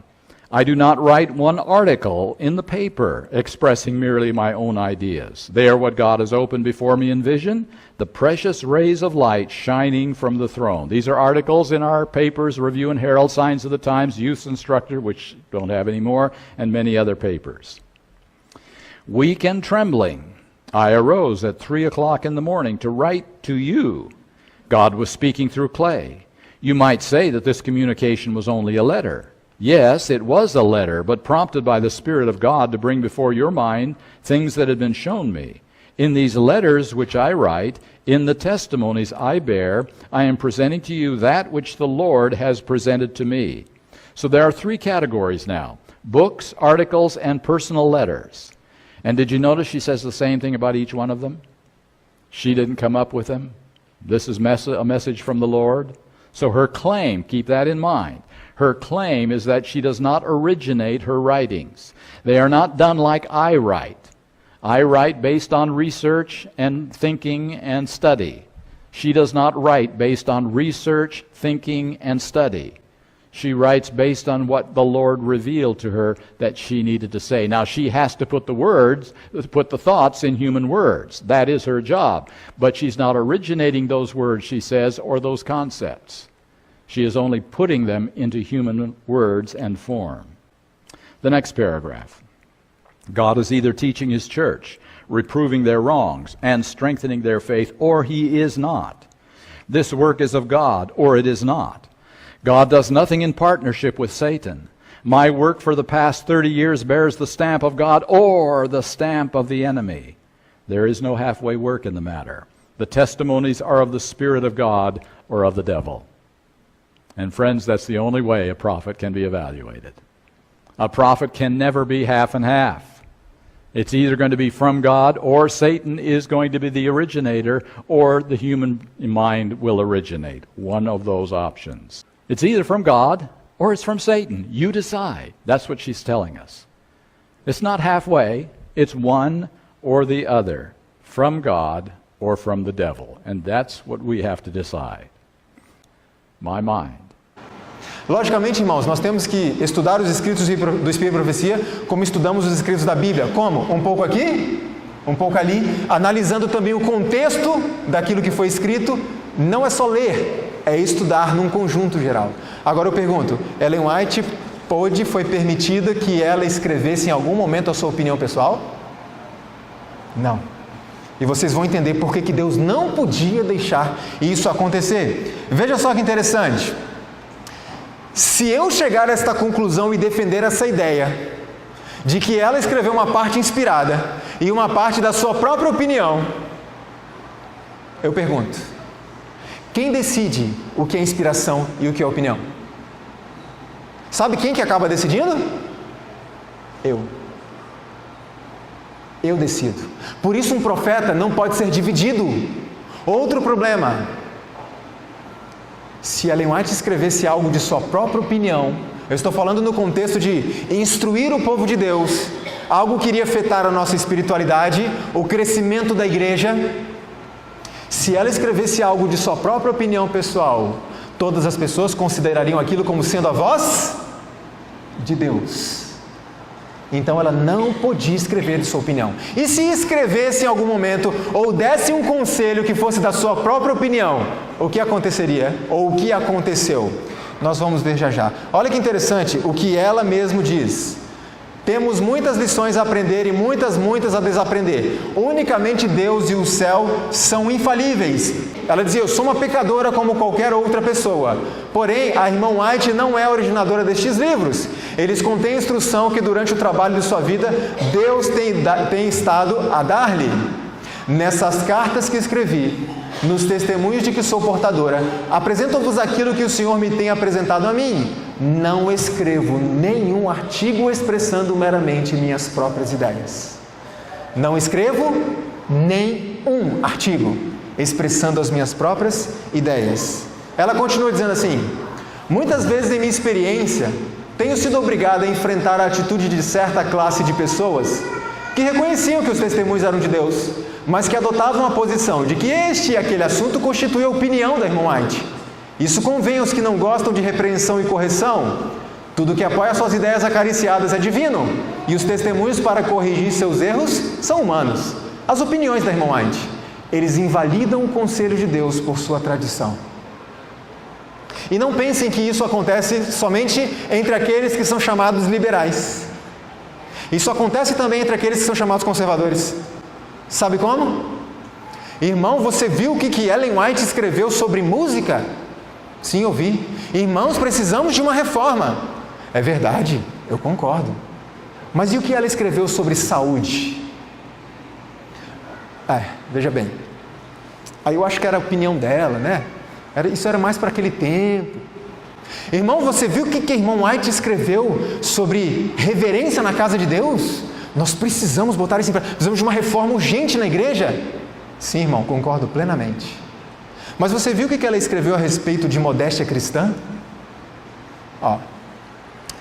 [SPEAKER 1] I do not write one article in the paper expressing merely my own ideas. They are what God has opened before me in vision, the precious rays of light shining from the throne. These are articles in our papers, Review and Herald, Signs of the Times, Youth Instructor, which don't have any more, and many other papers. Weak and trembling, I arose at 3 o'clock in the morning to write to you. God was speaking through clay. You might say that this communication was only a letter. Yes, it was a letter, but prompted by the Spirit of God to bring before your mind things that had been shown me. In these letters which I write, in the testimonies I bear, I am presenting to you that which the Lord has presented to me. So there are three categories now: books, articles, and personal letters. And did you notice she says the same thing about each one of them? She didn't come up with them. This is a message from the Lord. So her claim, keep that in mind, her claim is that she does not originate her writings. They are not done like I write. I write based on research and thinking and study. She does not write based on research, thinking, and study. She writes based on what the Lord revealed to her that she needed to say. Now, she has to put the thoughts in human words. That is her job. But she's not originating those words, she says, or those concepts. She is only putting them into human words and form. The next paragraph. God is either teaching His church, reproving their wrongs, and strengthening their faith, or He is not. This work is of God, or it is not. God does nothing in partnership with Satan. My work for the past 30 years bears the stamp of God or the stamp of the enemy. There is no halfway work in the matter. The testimonies are of the Spirit of God or of the devil. And friends, that's the only way a prophet can be evaluated. A prophet can never be half and half. It's either going to be from God, or Satan is going to be the originator, or the human mind will originate. One of those options. It's either from God or it's from Satan. You decide. That's what she's telling us. It's not halfway. It's one or the other. From God or from the devil. And that's what we have to decide. My mind.
[SPEAKER 2] Logicamente, irmãos, nós temos que estudar os escritos do Espírito e Profecia como estudamos os escritos da Bíblia. Como? Um pouco aqui, um pouco ali, analisando também o contexto daquilo que foi escrito. Não é só ler, é estudar num conjunto geral. Agora eu pergunto, Ellen White foi permitida que ela escrevesse em algum momento a sua opinião pessoal? Não. E vocês vão entender por que Deus não podia deixar isso acontecer. Veja só que interessante. Se eu chegar a esta conclusão e defender essa ideia de que ela escreveu uma parte inspirada e uma parte da sua própria opinião, eu pergunto, quem decide o que é inspiração e o que é opinião? Sabe quem que acaba decidindo? Eu decido. Por isso um profeta não pode ser dividido. Outro problema. Se Ellen White escrevesse algo de sua própria opinião, eu estou falando no contexto de instruir o povo de Deus, algo que iria afetar a nossa espiritualidade, o crescimento da igreja. Se ela escrevesse algo de sua própria opinião pessoal, todas as pessoas considerariam aquilo como sendo a voz de Deus. Então ela não podia escrever de sua opinião. E se escrevesse em algum momento, ou desse um conselho que fosse da sua própria opinião, o que aconteceria? Ou o que aconteceu? Nós vamos ver já já. Olha que interessante o que ela mesma diz. Temos muitas lições a aprender e muitas a desaprender. Unicamente Deus e o céu são infalíveis. Ela dizia, eu sou uma pecadora como qualquer outra pessoa. Porém, a irmã White não é a originadora destes livros. Eles contêm instrução que durante o trabalho de sua vida, Deus tem estado a dar-lhe. Nessas cartas que escrevi, nos testemunhos de que sou portadora, apresento-vos aquilo que o Senhor me tem apresentado a mim. Não escrevo nenhum artigo expressando meramente minhas próprias ideias. Não escrevo nenhum artigo expressando as minhas próprias ideias. Ela continua dizendo assim, muitas vezes em minha experiência, tenho sido obrigada a enfrentar a atitude de certa classe de pessoas que reconheciam que os testemunhos eram de Deus, mas que adotavam a posição de que este e aquele assunto constitui a opinião da irmã White. Isso convém aos que não gostam de repreensão e correção. Tudo que apoia suas ideias acariciadas é divino, e os testemunhos para corrigir seus erros são humanos. As opiniões da irmã White, eles invalidam o conselho de Deus por sua tradição. E não pensem que isso acontece somente entre aqueles que são chamados liberais. Isso acontece também entre aqueles que são chamados conservadores. Sabe como? Irmão, você viu o que Ellen White escreveu sobre música? Sim, eu vi. Irmãos, precisamos de uma reforma. É verdade, eu concordo. Mas e o que ela escreveu sobre saúde? Veja bem. Aí eu acho que era a opinião dela, né? Isso era mais para aquele tempo. Irmão, você viu o que a irmã White escreveu sobre reverência na casa de Deus? Nós precisamos botar isso em prática. Precisamos de uma reforma urgente na igreja. Sim, irmão, concordo plenamente. Mas você viu o que ela escreveu a respeito de modéstia cristã?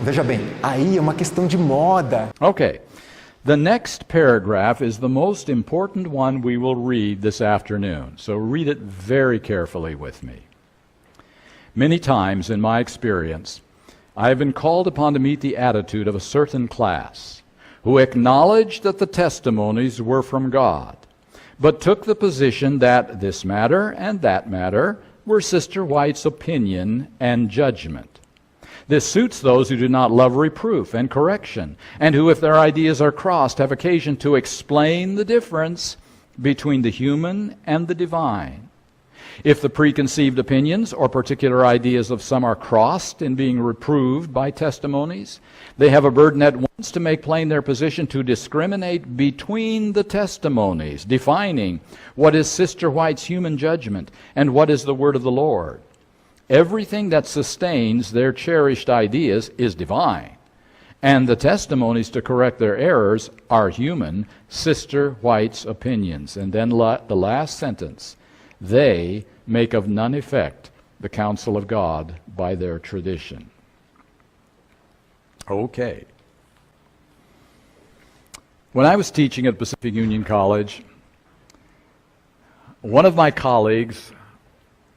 [SPEAKER 2] Veja bem, aí é uma questão de moda.
[SPEAKER 1] Okay. The next paragraph is the most important one we will read this afternoon. So read it very carefully with me. Many times in my experience, I have been called upon to meet the attitude of a certain class who acknowledged that the testimonies were from God, but took the position that this matter and that matter were Sister White's opinion and judgment. This suits those who do not love reproof and correction, and who, if their ideas are crossed, have occasion to explain the difference between the human and the divine. If the preconceived opinions or particular ideas of some are crossed in being reproved by testimonies, they have a burden at once to make plain their position, to discriminate between the testimonies, defining what is Sister White's human judgment and what is the word of the Lord. Everything that sustains their cherished ideas is divine, and the testimonies to correct their errors are human, Sister White's opinions. And then the last sentence, they make of none effect the counsel of God by their tradition. Okay. When I was teaching at Pacific Union College, one of my colleagues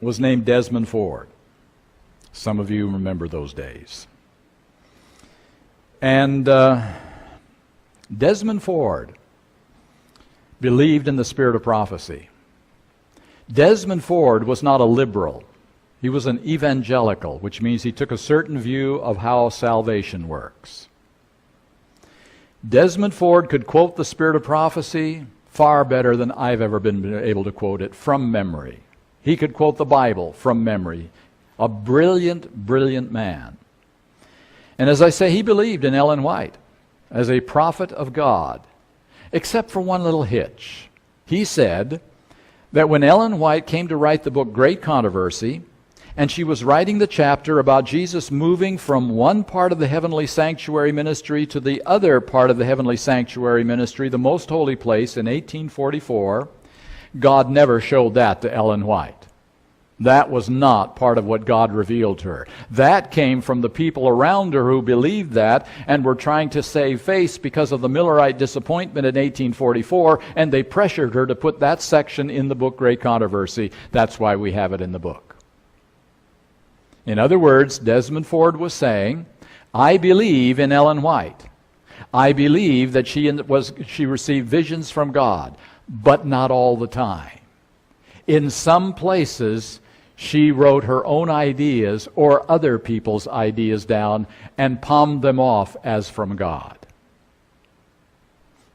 [SPEAKER 1] was named Desmond Ford. Some of you remember those days. And Desmond Ford believed in the spirit of prophecy. Desmond Ford was not a liberal. He was an evangelical, which means he took a certain view of how salvation works. Desmond Ford could quote the spirit of prophecy far better than I've ever been able to quote it from memory. He could quote the Bible from memory. A brilliant, brilliant man. And as I say, he believed in Ellen White as a prophet of God, except for one little hitch. He said that when Ellen White came to write the book Great Controversy, and she was writing the chapter about Jesus moving from one part of the heavenly sanctuary ministry to the other part of the heavenly sanctuary ministry, the most holy place, in 1844, God never showed that to Ellen White. That was not part of what God revealed to her. That came from the people around her who believed that and were trying to save face because of the Millerite disappointment in 1844, and they pressured her to put that section in the book Great Controversy. That's why we have it in the book. In other words, Desmond Ford was saying, I believe in Ellen White. I believe that she received visions from God, but not all the time. In some places, she wrote her own ideas or other people's ideas down and palmed them off as from God.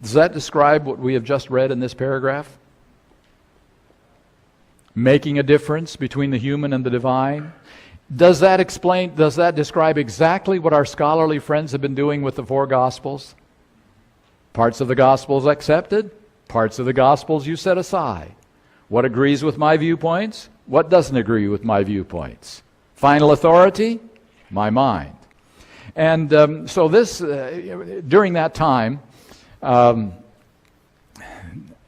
[SPEAKER 1] Does that describe what we have just read in this paragraph? Making a difference between the human and the divine? Does that describe exactly what our scholarly friends have been doing with the four Gospels? Parts of the Gospels accepted, parts of the Gospels you set aside. What agrees with my viewpoints? What doesn't agree with my viewpoints? Final authority? My mind. And so this, during that time,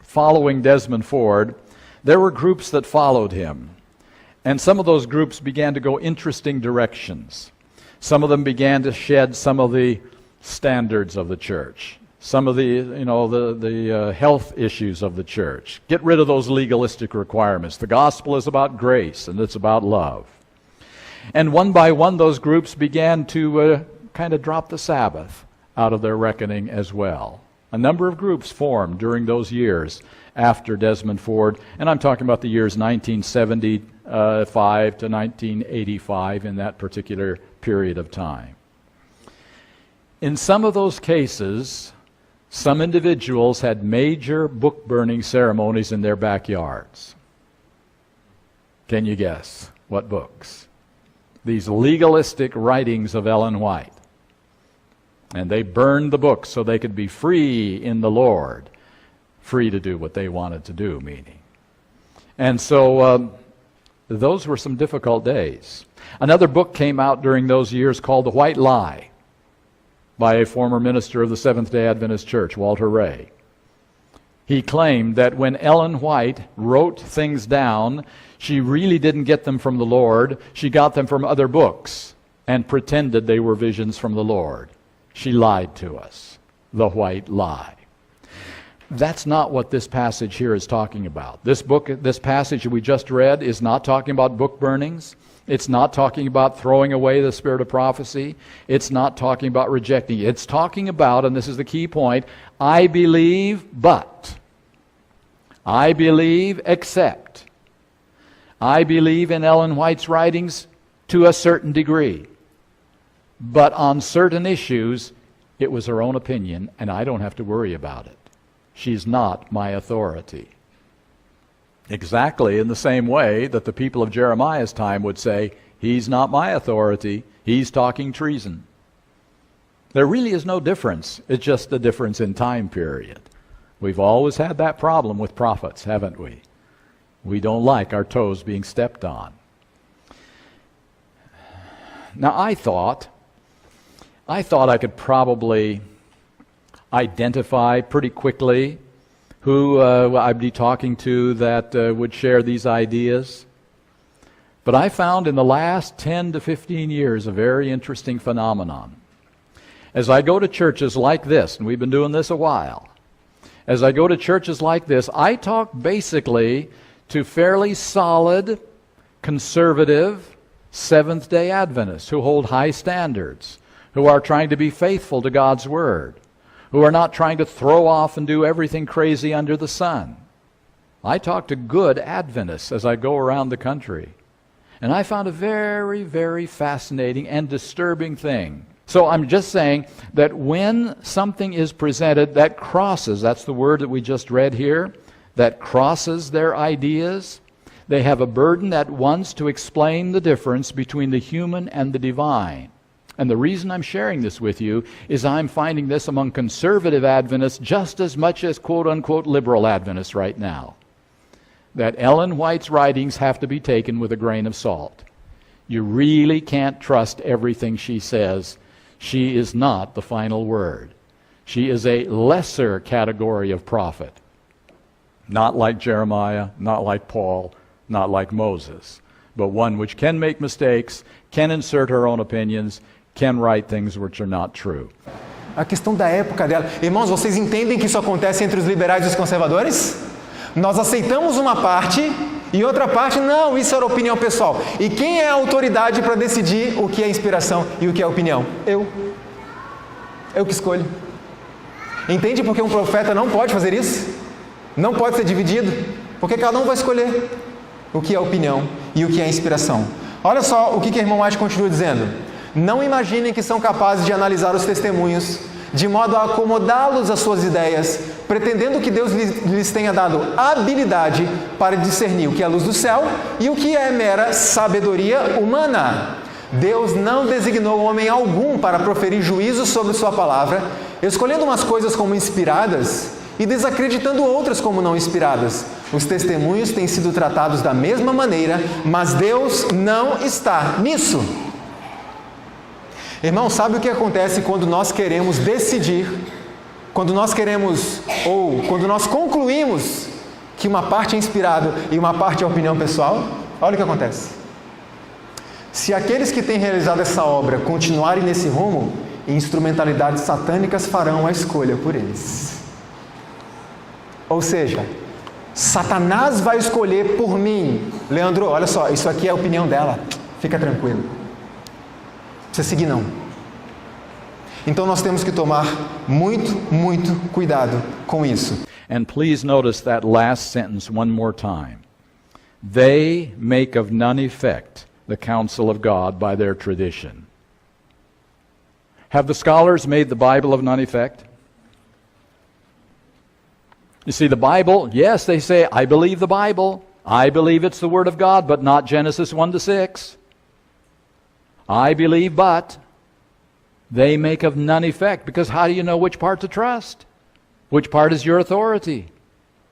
[SPEAKER 1] following Desmond Ford, there were groups that followed him. And some of those groups began to go interesting directions. Some of them began to shed some of the standards of the church, some of the health issues of the church. Get rid of those legalistic requirements. The gospel is about grace and it's about love. And one by one, those groups began to kind of drop the Sabbath out of their reckoning as well. A number of groups formed during those years after Desmond Ford, and I'm talking about the years 1975 to 1985 in that particular period of time. In some of those cases, some individuals had major book-burning ceremonies in their backyards. Can you guess what books? These legalistic writings of Ellen White. And they burned the books so they could be free in the Lord. Free to do what they wanted to do, meaning. And so those were some difficult days. Another book came out during those years called The White Lie by a former minister of the Seventh-day Adventist Church, Walter Ray. He claimed that when Ellen White wrote things down, she really didn't get them from the Lord. She got them from other books and pretended they were visions from the Lord. She lied to us. The White Lie. That's not what this passage here is talking about. This passage that we just read is not talking about book burnings. It's not talking about throwing away the spirit of prophecy. It's not talking about rejecting it. It's talking about, and this is the key point, I believe, but. I believe, except. I believe in Ellen White's writings to a certain degree. But on certain issues, it was her own opinion, and I don't have to worry about it. She's not my authority. Exactly in the same way that the people of Jeremiah's time would say, he's not my authority, he's talking treason. There really is no difference. It's just a difference in time period. We've always had that problem with prophets, haven't we? We don't like our toes being stepped on. Now I thought I could probably identify pretty quickly who I'd be talking to that would share these ideas. But I found in the last 10 to 15 years a very interesting phenomenon. As I go to churches like this, and we've been doing this a while, as I go to churches like this, I talk basically to fairly solid, conservative, Seventh-day Adventists who hold high standards, who are trying to be faithful to God's Word, who are not trying to throw off and do everything crazy under the sun. I talk to good Adventists as I go around the country. And I found a very, very fascinating and disturbing thing. So I'm just saying that when something is presented that crosses, that's the word that we just read here, that crosses their ideas, they have a burden at once to explain the difference between the human and the divine. And the reason I'm sharing this with you is I'm finding this among conservative Adventists just as much as quote-unquote liberal Adventists right now. That Ellen White's writings have to be taken with a grain of salt. You really can't trust everything she says. She is not the final word. She is a lesser category of prophet. Not like Jeremiah, not like Paul, not like Moses, but one which can make mistakes, can insert her own opinions, can write things which are not true.
[SPEAKER 2] A questão da época dela. Irmãos, vocês entendem que isso acontece entre os liberais e os conservadores? Nós aceitamos uma parte e outra parte, não, isso era opinião pessoal. E quem é a autoridade para decidir o que é inspiração e o que é opinião? Eu. Eu que escolho. Entende por que um profeta não pode fazer isso? Não pode ser dividido? Porque cada um vai escolher o que é opinião e o que é inspiração. Olha só o que a irmã White continua dizendo. Não imaginem que são capazes de analisar os testemunhos de modo a acomodá-los às suas ideias, pretendendo que Deus lhes tenha dado habilidade para discernir o que é a luz do céu e o que é mera sabedoria humana. Deus não designou homem algum para proferir juízo sobre sua palavra, escolhendo umas coisas como inspiradas e desacreditando outras como não inspiradas. Os testemunhos têm sido tratados da mesma maneira, mas Deus não está nisso. Irmão, sabe o que acontece quando nós queremos decidir, quando nós concluímos que uma parte é inspirado e uma parte é opinião pessoal? Olha o que acontece. Se aqueles que têm realizado essa obra continuarem nesse rumo, instrumentalidades satânicas farão a escolha por eles. Ou seja, Satanás vai escolher por mim. Leandro, olha só, isso aqui é a opinião dela. Fica tranquilo. Não precisa seguir não. Então nós temos que tomar muito cuidado com isso.
[SPEAKER 1] And please notice that last sentence one more time. They make of none effect the counsel of God by their tradition. Have the scholars made the Bible of none effect? You see, the Bible, yes, they say, I believe the Bible. I believe it's the Word of God, but not Genesis 1-6. I believe, but they make of none effect, because how do you know which part to trust? Which part is your authority?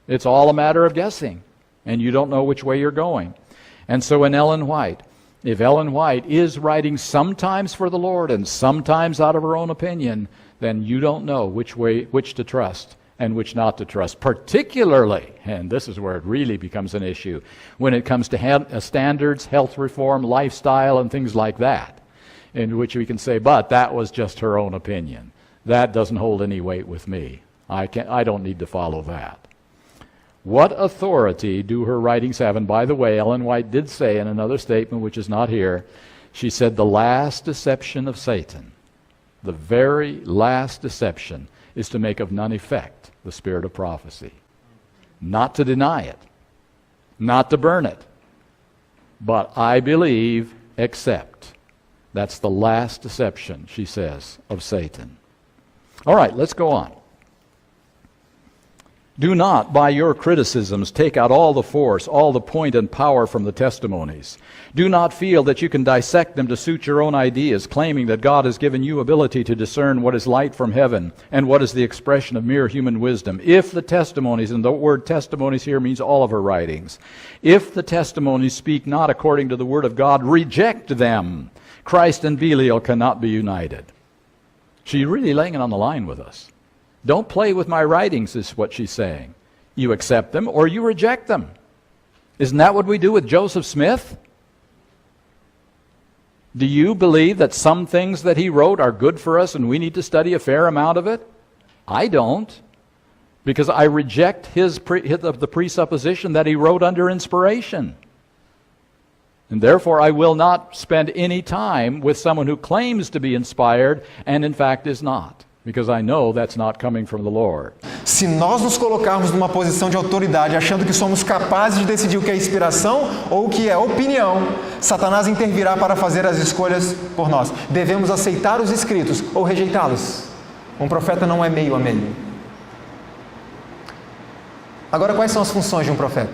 [SPEAKER 1] It's all a matter of guessing, and you don't know which way you're going. And so in Ellen White, if Ellen White is writing sometimes for the Lord and sometimes out of her own opinion, then you don't know which to trust and which not to trust, particularly, and this is where it really becomes an issue, when it comes to standards, health reform, lifestyle, and things like that, in which we can say, but that was just her own opinion. That doesn't hold any weight with me. I don't need to follow that. What authority do her writings have? And by the way, Ellen White did say in another statement, which is not here, she said the last deception of Satan, the very last deception, is to make of none effect the spirit of prophecy. Not to deny it, not to burn it, but I believe, except. That's the last deception, she says, of Satan. All right, let's go on. Do not, by your criticisms, take out all the force, all the point and power from the testimonies. Do not feel that you can dissect them to suit your own ideas, claiming that God has given you ability to discern what is light from heaven and what is the expression of mere human wisdom. If the testimonies, and the word testimonies here means all of her writings, if the testimonies speak not according to the word of God, reject them. Christ and Belial cannot be united. She's really laying it on the line with us. Don't play with my writings, is what she's saying. You accept them or you reject them. Isn't that what we do with Joseph Smith? Do you believe that some things that he wrote are good for us and we need to study a fair amount of it? I don't, because I reject the presupposition that he wrote under inspiration. And therefore I will not spend any time with someone who claims to be inspired and in fact is not. Because I know that's not coming from the Lord.
[SPEAKER 2] Se nós nos colocarmos numa posição de autoridade, achando que somos capazes de decidir o que é inspiração ou o que é opinião, Satanás intervirá para fazer as escolhas por nós. Devemos aceitar os escritos ou rejeitá-los. Um profeta não é meio a meio. Agora, quais são as funções de um profeta?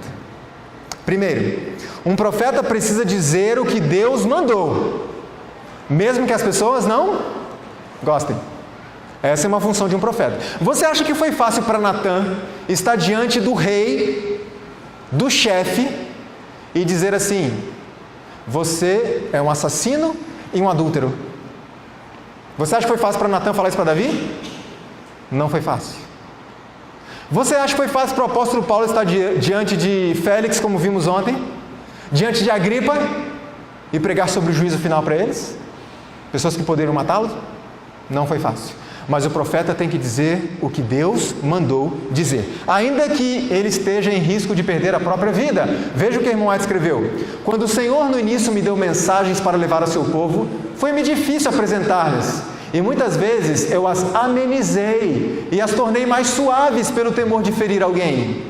[SPEAKER 2] Primeiro, um profeta precisa dizer o que Deus mandou, mesmo que as pessoas não gostem. Essa é uma função de um profeta. Você acha que foi fácil para Natã estar diante do rei, do chefe, e dizer assim: você é um assassino e um adúltero? Você acha que foi fácil para Natã falar isso para Davi? Não foi fácil. Você acha que foi fácil para o apóstolo Paulo estar diante de Félix, como vimos ontem? Diante de Agripa? E pregar sobre o juízo final para eles? Pessoas que poderiam matá-los? Não foi fácil. Mas o profeta tem que dizer o que Deus mandou dizer, ainda que ele esteja em risco de perder a própria vida. Veja o que a irmã White escreveu: quando o Senhor no início me deu mensagens para levar ao seu povo, foi-me difícil apresentar-lhes, e muitas vezes eu as amenizei e as tornei mais suaves pelo temor de ferir alguém.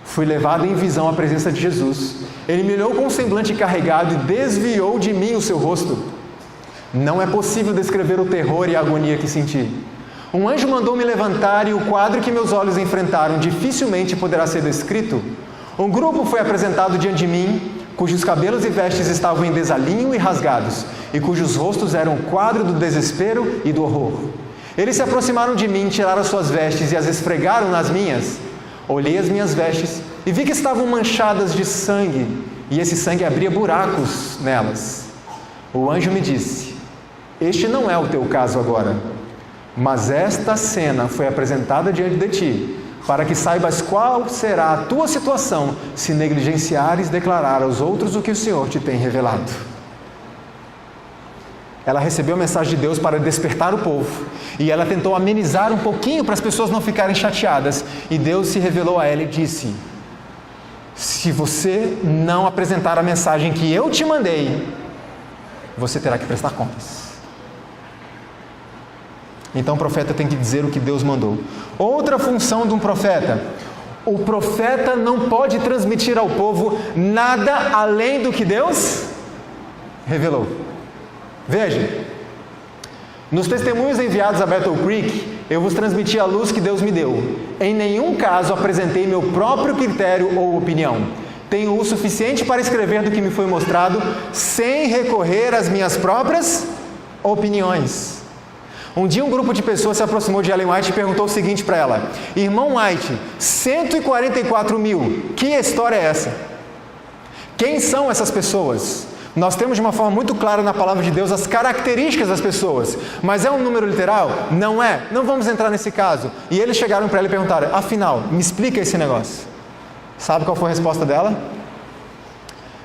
[SPEAKER 2] Fui levado em visão à presença de Jesus. Ele me olhou com um semblante carregado e desviou de mim o seu rosto. Não é possível descrever o terror e a agonia que senti. Um anjo mandou me levantar e o quadro que meus olhos enfrentaram dificilmente poderá ser descrito. Um grupo foi apresentado diante de mim, cujos cabelos e vestes estavam em desalinho e rasgados, e cujos rostos eram o quadro do desespero e do horror. Eles se aproximaram de mim, tiraram suas vestes e as esfregaram nas minhas. Olhei as minhas vestes e vi que estavam manchadas de sangue, e esse sangue abria buracos nelas. O anjo me disse: este não é o teu caso agora, mas esta cena foi apresentada diante de ti, para que saibas qual será a tua situação se negligenciares declarar aos outros o que o Senhor te tem revelado. Ela recebeu a mensagem de Deus para despertar o povo, e ela tentou amenizar um pouquinho para as pessoas não ficarem chateadas, e Deus se revelou a ela e disse: se você não apresentar a mensagem que eu te mandei, você terá que prestar contas. Então o profeta tem que dizer o que Deus mandou. Outra função de um profeta: o profeta não pode transmitir ao povo nada além do que Deus revelou. Veja, nos testemunhos enviados a Battle Creek, eu vos transmiti a luz que Deus me deu. Em nenhum caso apresentei meu próprio critério ou opinião. Tenho o suficiente para escrever do que me foi mostrado, sem recorrer às minhas próprias opiniões. Um dia um grupo de pessoas se aproximou de Ellen White e perguntou o seguinte para ela: irmão White, 144 mil, que história é essa? Quem são essas pessoas? Nós temos de uma forma muito clara na palavra de Deus as características das pessoas, mas é um número literal? Não é. Não vamos entrar nesse caso. E eles chegaram para ela e perguntaram: afinal, me explica esse negócio. Sabe qual foi a resposta dela?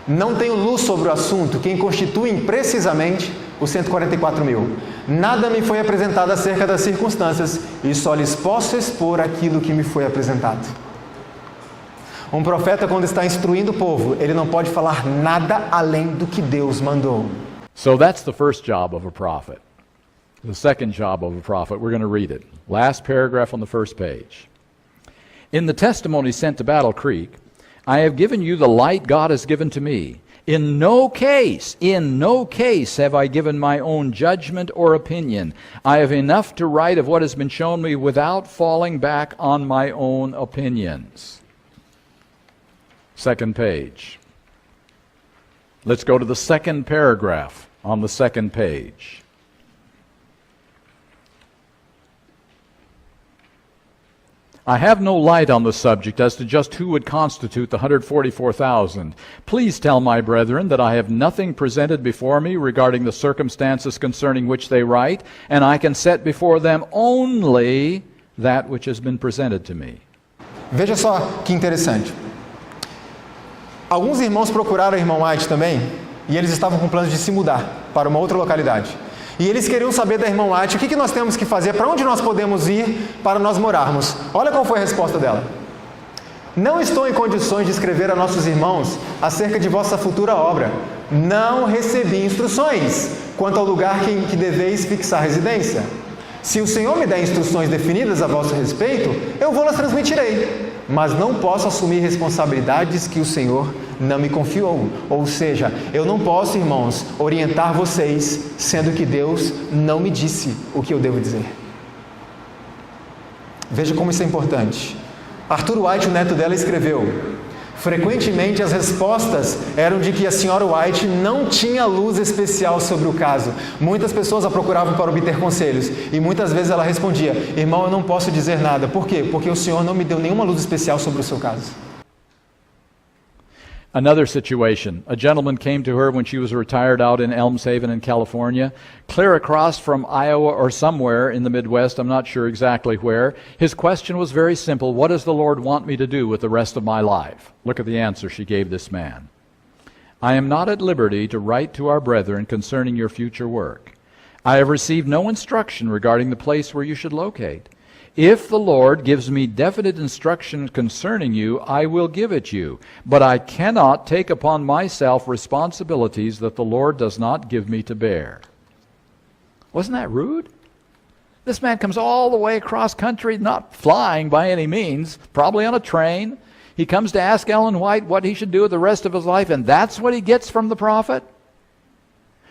[SPEAKER 2] Não tenho luz sobre o assunto, quem constituem precisamente os 144 mil. Nada me foi apresentado acerca das circunstâncias e só lhes posso expor aquilo que me foi apresentado. Um profeta, quando está instruindo o povo, ele não pode falar nada além do que Deus mandou.
[SPEAKER 1] So that's the first job of a prophet. The second job of a prophet, we're going to read it. Last paragraph on the first page. In the testimony sent to Battle Creek, I have given you the light God has given to me. In no case have I given my own judgment or opinion. I have enough to write of what has been shown me without falling back on my own opinions. Second page. Let's go to the second paragraph on the second page. I have no light on the subject as to just who would constitute the 144,000. Please tell my brethren that I have nothing presented before me regarding the circumstances concerning which they write, and I can set before them only that which has been presented to me.
[SPEAKER 2] Veja só que interessante. Alguns irmãos procuraram o irmão White também, e eles estavam com planos de se mudar para uma outra localidade. E eles queriam saber da irmã White o que nós temos que fazer, para onde nós podemos ir para nós morarmos. Olha qual foi a resposta dela. Não estou em condições de escrever a nossos irmãos acerca de vossa futura obra. Não recebi instruções quanto ao lugar em que deveis fixar residência. Se o Senhor me der instruções definidas a vosso respeito, eu vou-las transmitirei. Mas não posso assumir responsabilidades que o Senhor não me confiou. Ou seja, eu não posso, irmãos, orientar vocês, sendo que Deus não me disse o que eu devo dizer. Veja como isso é importante. Arthur White, o neto dela, escreveu: frequentemente as respostas eram de que a senhora White não tinha luz especial sobre o caso. Muitas pessoas a procuravam para obter conselhos, e muitas vezes ela respondia: irmão, eu não posso dizer nada. Por quê? Porque o Senhor não me deu nenhuma luz especial sobre o seu caso.
[SPEAKER 1] Another situation. A gentleman came to her when she was retired out in Elms Haven in California, clear across from Iowa or somewhere in the Midwest, I'm not sure exactly where. His question was very simple: what does the Lord want me to do with the rest of my life? Look at the answer she gave this man. I am not at liberty to write to our brethren concerning your future work. I have received no instruction regarding the place where you should locate. If the Lord gives me definite instruction concerning you, I will give it you. But I cannot take upon myself responsibilities that the Lord does not give me to bear. Wasn't that rude? This man comes all the way across country, not flying by any means, probably on a train. He comes to ask Ellen White what he should do with the rest of his life, and that's what he gets from the prophet?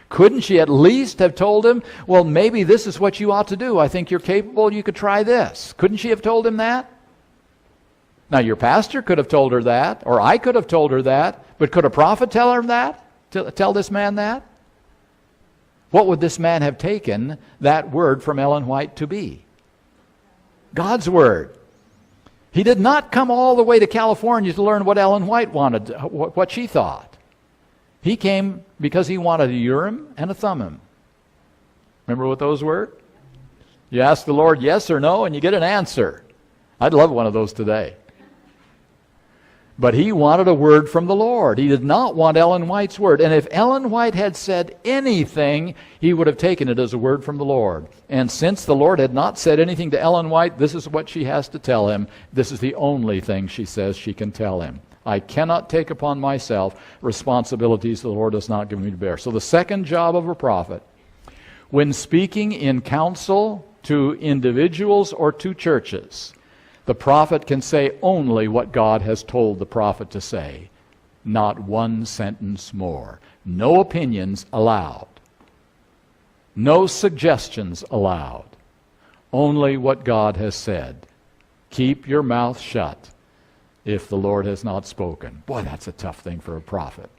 [SPEAKER 1] Couldn't she at least have told him, well, maybe this is what you ought to do. I think you're capable. You could try this. Couldn't she have told him that? Now, your pastor could have told her that, or I could have told her that, but could a prophet tell her that? Tell this man that? What would this man have taken that word from Ellen White to be? God's word. He did not come all the way to California to learn what Ellen White wanted, what she thought. He came because he wanted a Urim and a Thummim. Remember what those were? You ask the Lord yes or no, and you get an answer. I'd love one of those today. But he wanted a word from the Lord. He did not want Ellen White's word. And if Ellen White had said anything, he would have taken it as a word from the Lord. And since the Lord had not said anything to Ellen White, this is what she has to tell him. This is the only thing she says she can tell him. I cannot take upon myself responsibilities the Lord does not give me to bear. So the second job of a prophet, when speaking in counsel to individuals or to churches, the prophet can say only what God has told the prophet to say, not one sentence more. No opinions allowed. No suggestions allowed. Only what God has said. Keep your mouth shut if the Lord has not spoken. Boy, that's a tough thing for a prophet.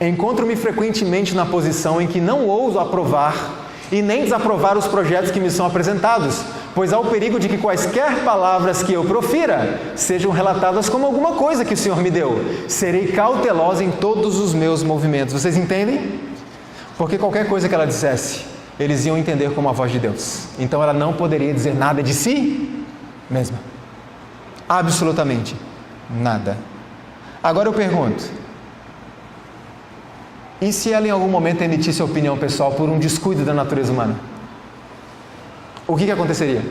[SPEAKER 2] Encontro-me frequentemente na posição em que não ouso aprovar e nem desaprovar os projetos que me são apresentados, pois há o perigo de que quaisquer palavras que eu profira sejam relatadas como alguma coisa que o Senhor me deu. Serei cautelosa em todos os meus movimentos. Vocês entendem? Porque qualquer coisa que ela dissesse, eles iam entender como a voz de Deus. Então ela não poderia dizer nada de si mesma. Absolutamente nada. Agora eu pergunto, e se ela em algum momento emitisse a opinião pessoal por um descuido da natureza humana? O que aconteceria?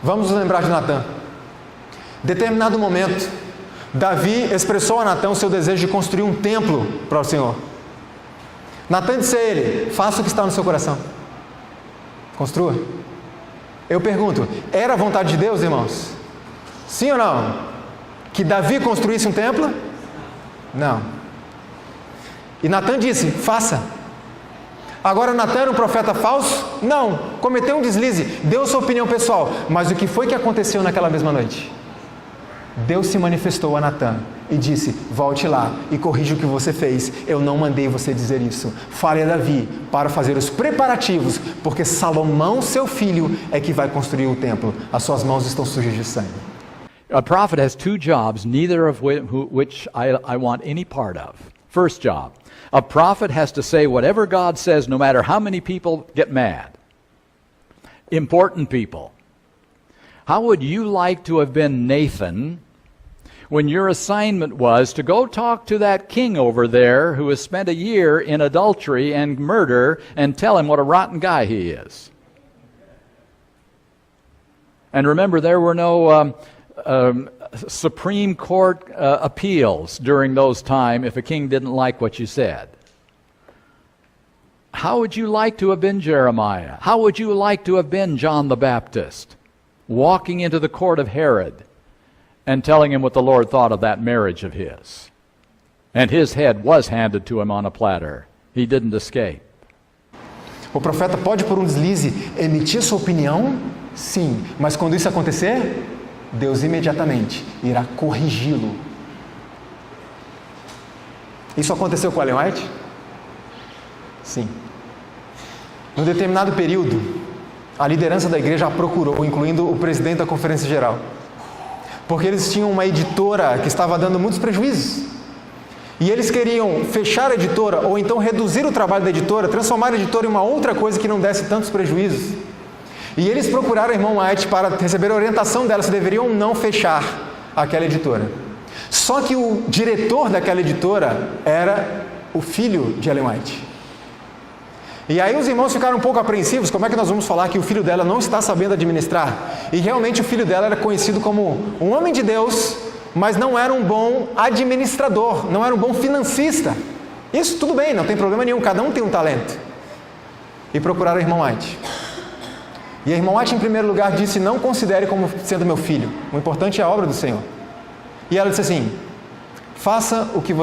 [SPEAKER 2] Vamos nos lembrar de Natã. Determinado momento, Davi expressou a Natã o seu desejo de construir um templo para o Senhor. Natã disse a ele, faça o que está no seu coração. Construa. Eu pergunto, era a vontade de Deus, irmãos? Sim ou não? Que Davi construísse um templo? Não. E Natã disse, faça. Agora Natã era um profeta falso? Não. Cometeu um deslize, deu sua opinião pessoal. Mas o que foi que aconteceu naquela mesma noite? Deus se manifestou a Natã e disse, volte lá e corrija o que você fez. Eu não mandei você dizer isso. Fale a Davi para fazer os preparativos, porque Salomão, seu filho, é que vai construir o templo. As suas mãos estão sujas de sangue.
[SPEAKER 1] A prophet has two jobs, neither of which I want any part of. First job, a prophet has to say whatever God says, no matter how many people get mad. Important people. How would you like to have been Nathan when your assignment was to go talk to that king over there who has spent a year in adultery and murder and tell him what a rotten guy he is? And remember, there were no Supreme Court appeals during those times if a king didn't like what you said. How would you like to have been Jeremiah? How would you like to have been John the Baptist, walking into the court of Herod and telling him what the Lord thought of that marriage of his? And his head was handed to him on a platter. He didn't escape.
[SPEAKER 2] O profeta pode, por um deslize, emitir sua opinião? Sim. Mas quando isso acontecer, Deus imediatamente irá corrigi-lo. Isso aconteceu com Ellen White? Sim. Num determinado período, a liderança da igreja a procurou, incluindo o presidente da Conferência Geral, porque eles tinham uma editora que estava dando muitos prejuízos. E eles queriam fechar a editora, ou então reduzir o trabalho da editora, transformar a editora em uma outra coisa que não desse tantos prejuízos. E eles procuraram a irmã White para receber a orientação dela se deveriam ou não fechar aquela editora. Só que o diretor daquela editora era o filho de Ellen White. E aí os irmãos ficaram um pouco apreensivos, como é que nós vamos falar que o filho dela não está sabendo administrar? E realmente o filho dela era conhecido como um homem de Deus, mas não era um bom administrador, não era um bom financista. Isso tudo bem, não tem problema nenhum, cada um tem um talento. e procuraram a irmã White. E a irmã White, em primeiro lugar, disse: não considere como sendo meu filho, o importante é a obra do Senhor. E ela disse assim: façam o que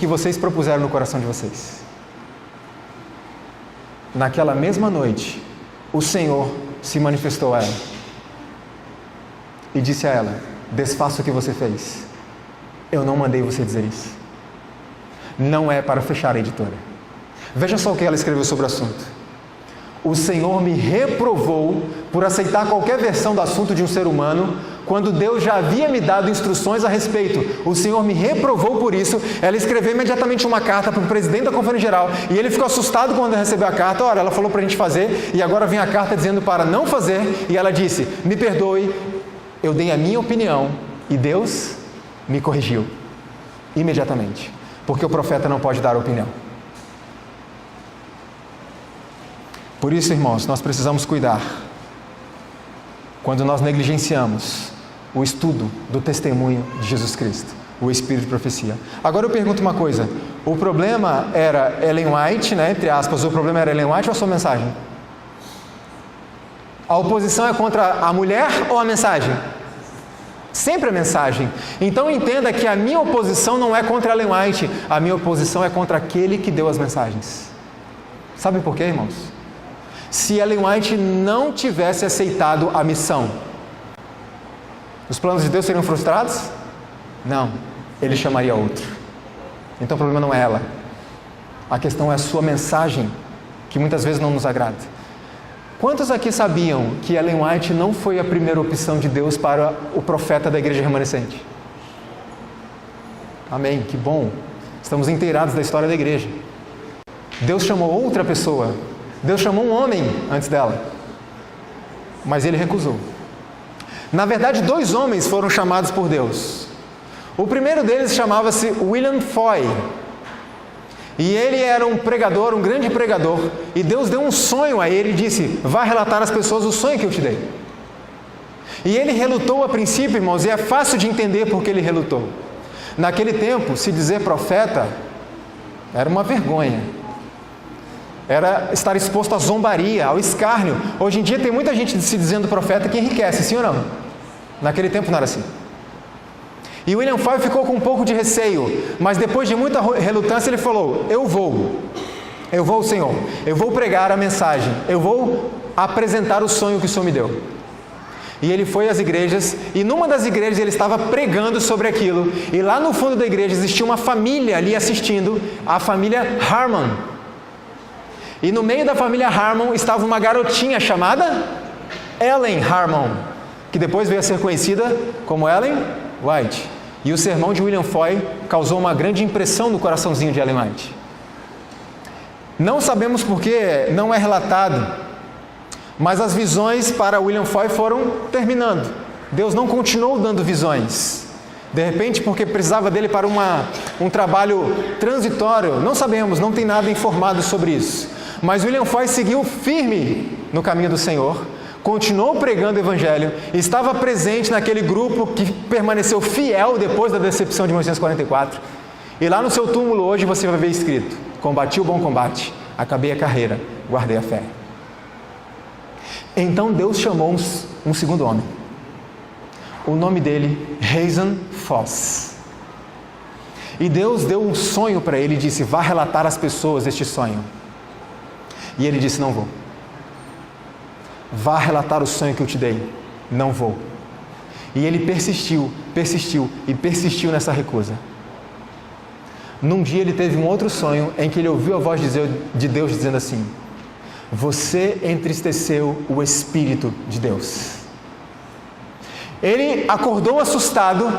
[SPEAKER 2] vocês propuseram no coração de vocês. Naquela mesma noite, o Senhor se manifestou a ela e disse a ela: desfaça o que você fez. Eu não mandei você dizer isso. Não é para fechar a editora. Veja só o que ela escreveu sobre o assunto. O Senhor me reprovou por aceitar qualquer versão do assunto de um ser humano, quando Deus já havia me dado instruções a respeito. O Senhor me reprovou por isso. Ela escreveu imediatamente uma carta para o presidente da Conferência Geral, e ele ficou assustado quando recebeu a carta. Olha, ela falou para a gente fazer, e agora vem a carta dizendo para não fazer, e ela disse: me perdoe, eu dei a minha opinião, e Deus me corrigiu imediatamente, porque o profeta não pode dar opinião. Por isso, irmãos, nós precisamos cuidar quando nós negligenciamos o estudo do testemunho de Jesus Cristo, o Espírito de profecia. Agora eu pergunto uma coisa: o problema era Ellen White, né, entre aspas, o problema era Ellen White ou a sua mensagem? A oposição é contra a mulher ou a mensagem? Sempre a mensagem. Então entenda que a minha oposição não é contra Ellen White, a minha oposição é contra aquele que deu as mensagens. Sabe por quê, irmãos? Se Ellen White não tivesse aceitado a missão, os planos de Deus seriam frustrados? Não, ele chamaria outro. Então o problema não é ela, a questão é a sua mensagem, que muitas vezes não nos agrada. Quantos aqui sabiam que Ellen White não foi a primeira opção de Deus para o profeta da igreja remanescente? Amém, que bom, estamos inteirados da história da igreja. Deus chamou outra pessoa. Deus chamou um homem antes dela, mas ele recusou. Na verdade, 2 homens foram chamados por Deus. O primeiro deles chamava-se William Foy, e ele era um pregador, um grande pregador, e Deus deu um sonho a ele e disse: vá relatar às pessoas o sonho que eu te dei. E ele relutou a princípio, irmãos, e é fácil de entender porque ele relutou. Naquele tempo, se dizer profeta era uma vergonha. Era estar exposto à zombaria, ao escárnio. Hoje em dia tem muita gente se dizendo profeta que enriquece, sim ou não? Naquele tempo não era assim. E William Foy ficou com um pouco de receio, mas depois de muita relutância ele falou: eu vou, Senhor, eu vou pregar a mensagem, eu vou apresentar o sonho que o Senhor me deu. E ele foi às igrejas, e numa das igrejas ele estava pregando sobre aquilo, e lá no fundo da igreja existia uma família ali assistindo, a família Harmon. E no meio da família Harmon estava uma garotinha chamada Ellen Harmon, que depois veio a ser conhecida como Ellen White. E o sermão de William Foy causou uma grande impressão no coraçãozinho de Ellen White. Não sabemos porque não é relatado, mas as visões para William Foy foram terminando. Deus não continuou dando visões. De repente, porque precisava dele para um trabalho transitório, não sabemos, não tem nada informado sobre isso. Mas William Foy seguiu firme no caminho do Senhor, continuou pregando o Evangelho, estava presente naquele grupo que permaneceu fiel depois da decepção de 1944. E lá no seu túmulo hoje você vai ver escrito: combati o bom combate, acabei a carreira, guardei a fé. Então Deus chamou um segundo homem. O nome dele, Hazen Foss. E Deus deu um sonho para ele e disse: vá relatar às pessoas este sonho. E ele disse: não vou. Vá relatar o sonho que eu te dei. Não vou. E ele persistiu e persistiu nessa recusa. Num dia ele teve um outro sonho em que ele ouviu a voz de Deus dizendo assim: você entristeceu o Espírito de Deus. Ele acordou assustado,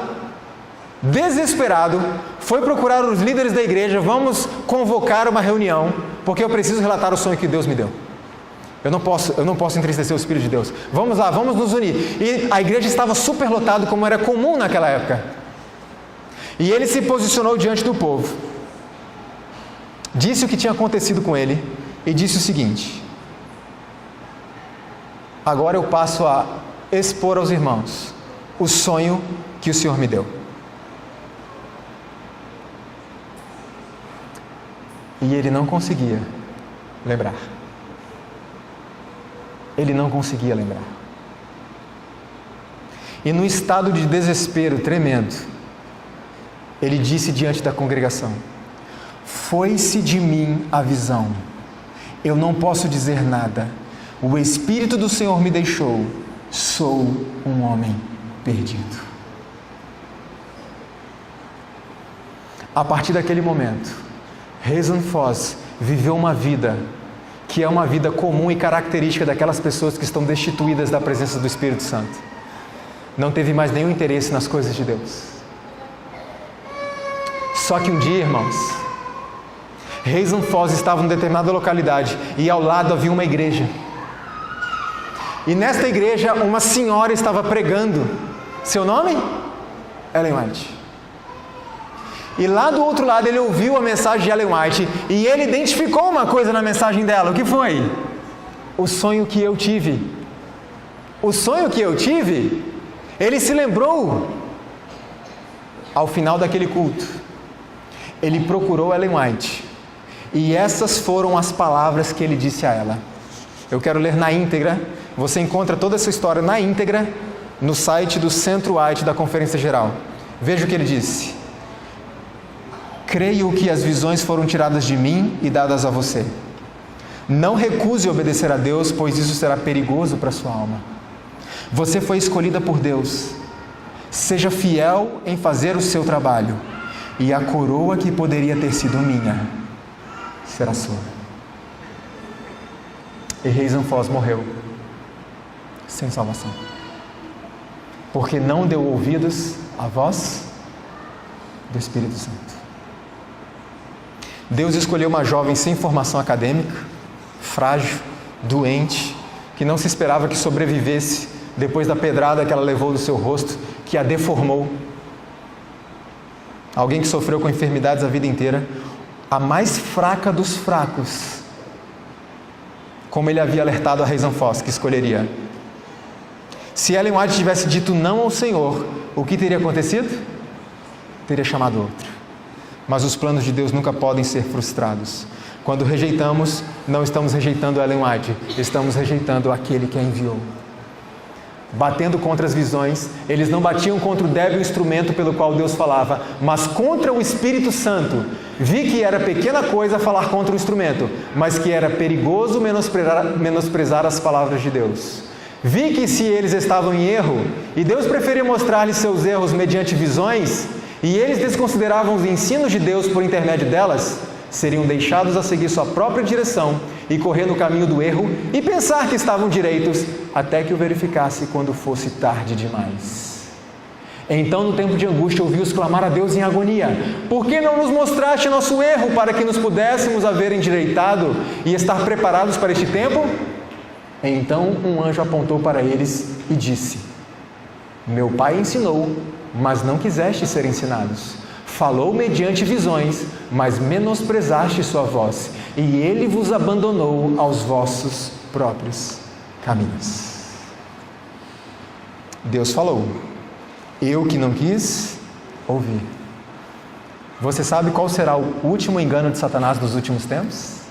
[SPEAKER 2] desesperado, foi procurar os líderes da igreja: vamos convocar uma reunião, porque eu preciso relatar o sonho que Deus me deu. Eu não posso entristecer o Espírito de Deus. Vamos lá, vamos nos unir. E a igreja estava superlotada, como era comum naquela época. E ele se posicionou diante do povo, disse o que tinha acontecido com ele e disse o seguinte: agora eu passo a expor aos irmãos o sonho que o Senhor me deu. E ele não conseguia lembrar. Ele não conseguia lembrar. E num estado de desespero tremendo, ele disse diante da congregação: foi-se de mim a visão. Eu não posso dizer nada. O Espírito do Senhor me deixou. Sou um homem perdido. A partir daquele momento, Hazen Foss viveu uma vida que é uma vida comum e característica daquelas pessoas que estão destituídas da presença do Espírito Santo. Não teve mais nenhum interesse nas coisas de Deus. Só que um dia, irmãos, Hazen Foss estava em determinada localidade e ao lado havia uma igreja. E nesta igreja uma senhora estava pregando. Seu nome? Ellen White. E lá do outro lado ele ouviu a mensagem de Ellen White e ele identificou uma coisa na mensagem dela. O que foi? O sonho que eu tive. O sonho que eu tive, ele se lembrou. Ao final daquele culto, ele procurou Ellen White e essas foram as palavras que ele disse a ela. Eu quero ler na íntegra. Você encontra toda essa história na íntegra no site do Centro White da Conferência Geral. Veja o que ele disse: creio que as visões foram tiradas de mim e dadas a você. Não recuse obedecer a Deus, pois isso será perigoso para a sua alma. Você foi escolhida por Deus. Seja fiel em fazer o seu trabalho, e a coroa que poderia ter sido minha será sua. E Hazen Foss morreu sem salvação, porque não deu ouvidos à voz do Espírito Santo. Deus escolheu uma jovem sem formação acadêmica, frágil, doente, que não se esperava que sobrevivesse depois da pedrada que ela levou do seu rosto, que a deformou. Alguém que sofreu com enfermidades a vida inteira, a mais fraca dos fracos, como ele havia alertado a Hazen Foss que escolheria. Se Ellen White tivesse dito não ao Senhor, o que teria acontecido? Teria chamado outro. Mas os planos de Deus nunca podem ser frustrados. Quando rejeitamos, não estamos rejeitando Ellen White, estamos rejeitando aquele que a enviou. Batendo contra as visões, eles não batiam contra o débil instrumento pelo qual Deus falava, mas contra o Espírito Santo. Vi que era pequena coisa falar contra o instrumento, mas que era perigoso menosprezar as palavras de Deus. Vi que se eles estavam em erro, e Deus preferia mostrar-lhes seus erros mediante visões, e eles desconsideravam os ensinos de Deus por intermédio delas, seriam deixados a seguir sua própria direção e correr no caminho do erro e pensar que estavam direitos, até que o verificasse quando fosse tarde demais. Então, no tempo de angústia, ouvi-os clamar a Deus em agonia: por que não nos mostraste nosso erro para que nos pudéssemos haver endireitado e estar preparados para este tempo? Então um anjo apontou para eles e disse: meu pai ensinou, mas não quiseste ser ensinados. Falou mediante visões, mas menosprezaste sua voz, e ele vos abandonou aos vossos próprios caminhos. Deus falou, eu que não quis ouvir. Você sabe qual será o último engano de Satanás dos últimos tempos?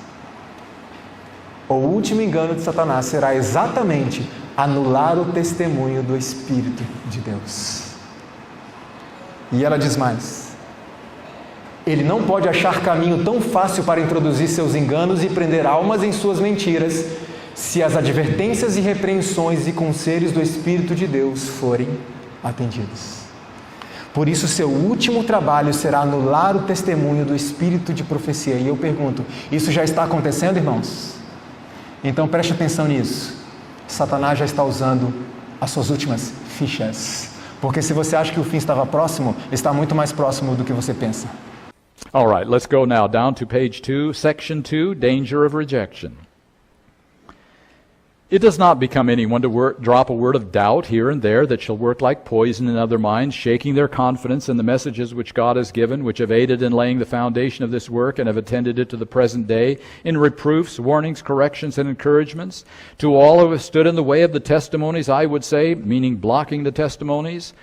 [SPEAKER 2] O último engano de Satanás será exatamente anular o testemunho do Espírito de Deus. E ela diz mais: ele não pode achar caminho tão fácil para introduzir seus enganos e prender almas em suas mentiras, se as advertências e repreensões e conselhos do Espírito de Deus forem atendidos. Por isso, seu último trabalho será anular o testemunho do Espírito de profecia. E eu pergunto, isso já está acontecendo, irmãos? Então preste atenção nisso. Satanás já está usando as suas últimas fichas. Porque se você acha que o fim estava próximo, está muito mais próximo do que você pensa.
[SPEAKER 1] All right, let's go now down to page 2, section 2, danger of rejection. It does not become anyone to drop a word of doubt here and there that shall work like poison in other minds, shaking their confidence in the messages which God has given, which have aided in laying the foundation of this work and have attended it to the present day, in reproofs, warnings, corrections, and encouragements. To all who have stood in the way of the testimonies, I would say, meaning blocking the testimonies,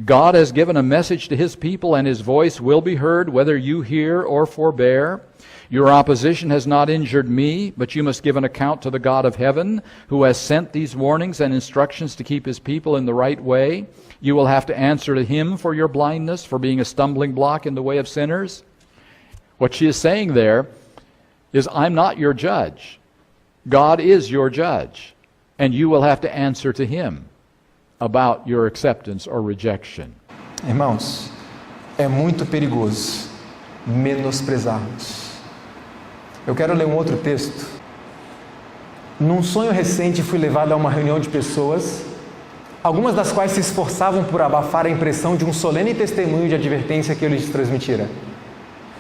[SPEAKER 1] God has given a message to his people, and his voice will be heard, whether you hear or forbear. Your opposition has not injured me, but you must give an account to the God of heaven, who has sent these warnings and instructions to keep his people in the right way. You will have to answer to him for your blindness, for being a stumbling block in the way of sinners. What she is saying there is, I'm not your judge. God is your judge, and you will have to answer to him about your acceptance or rejection.
[SPEAKER 2] Irmãos, é muito perigoso menosprezarmos. Eu quero ler um outro texto. Num sonho recente, fui levado a uma reunião de pessoas, algumas das quais se esforçavam por abafar a impressão de um solene testemunho de advertência que eu lhes transmitira.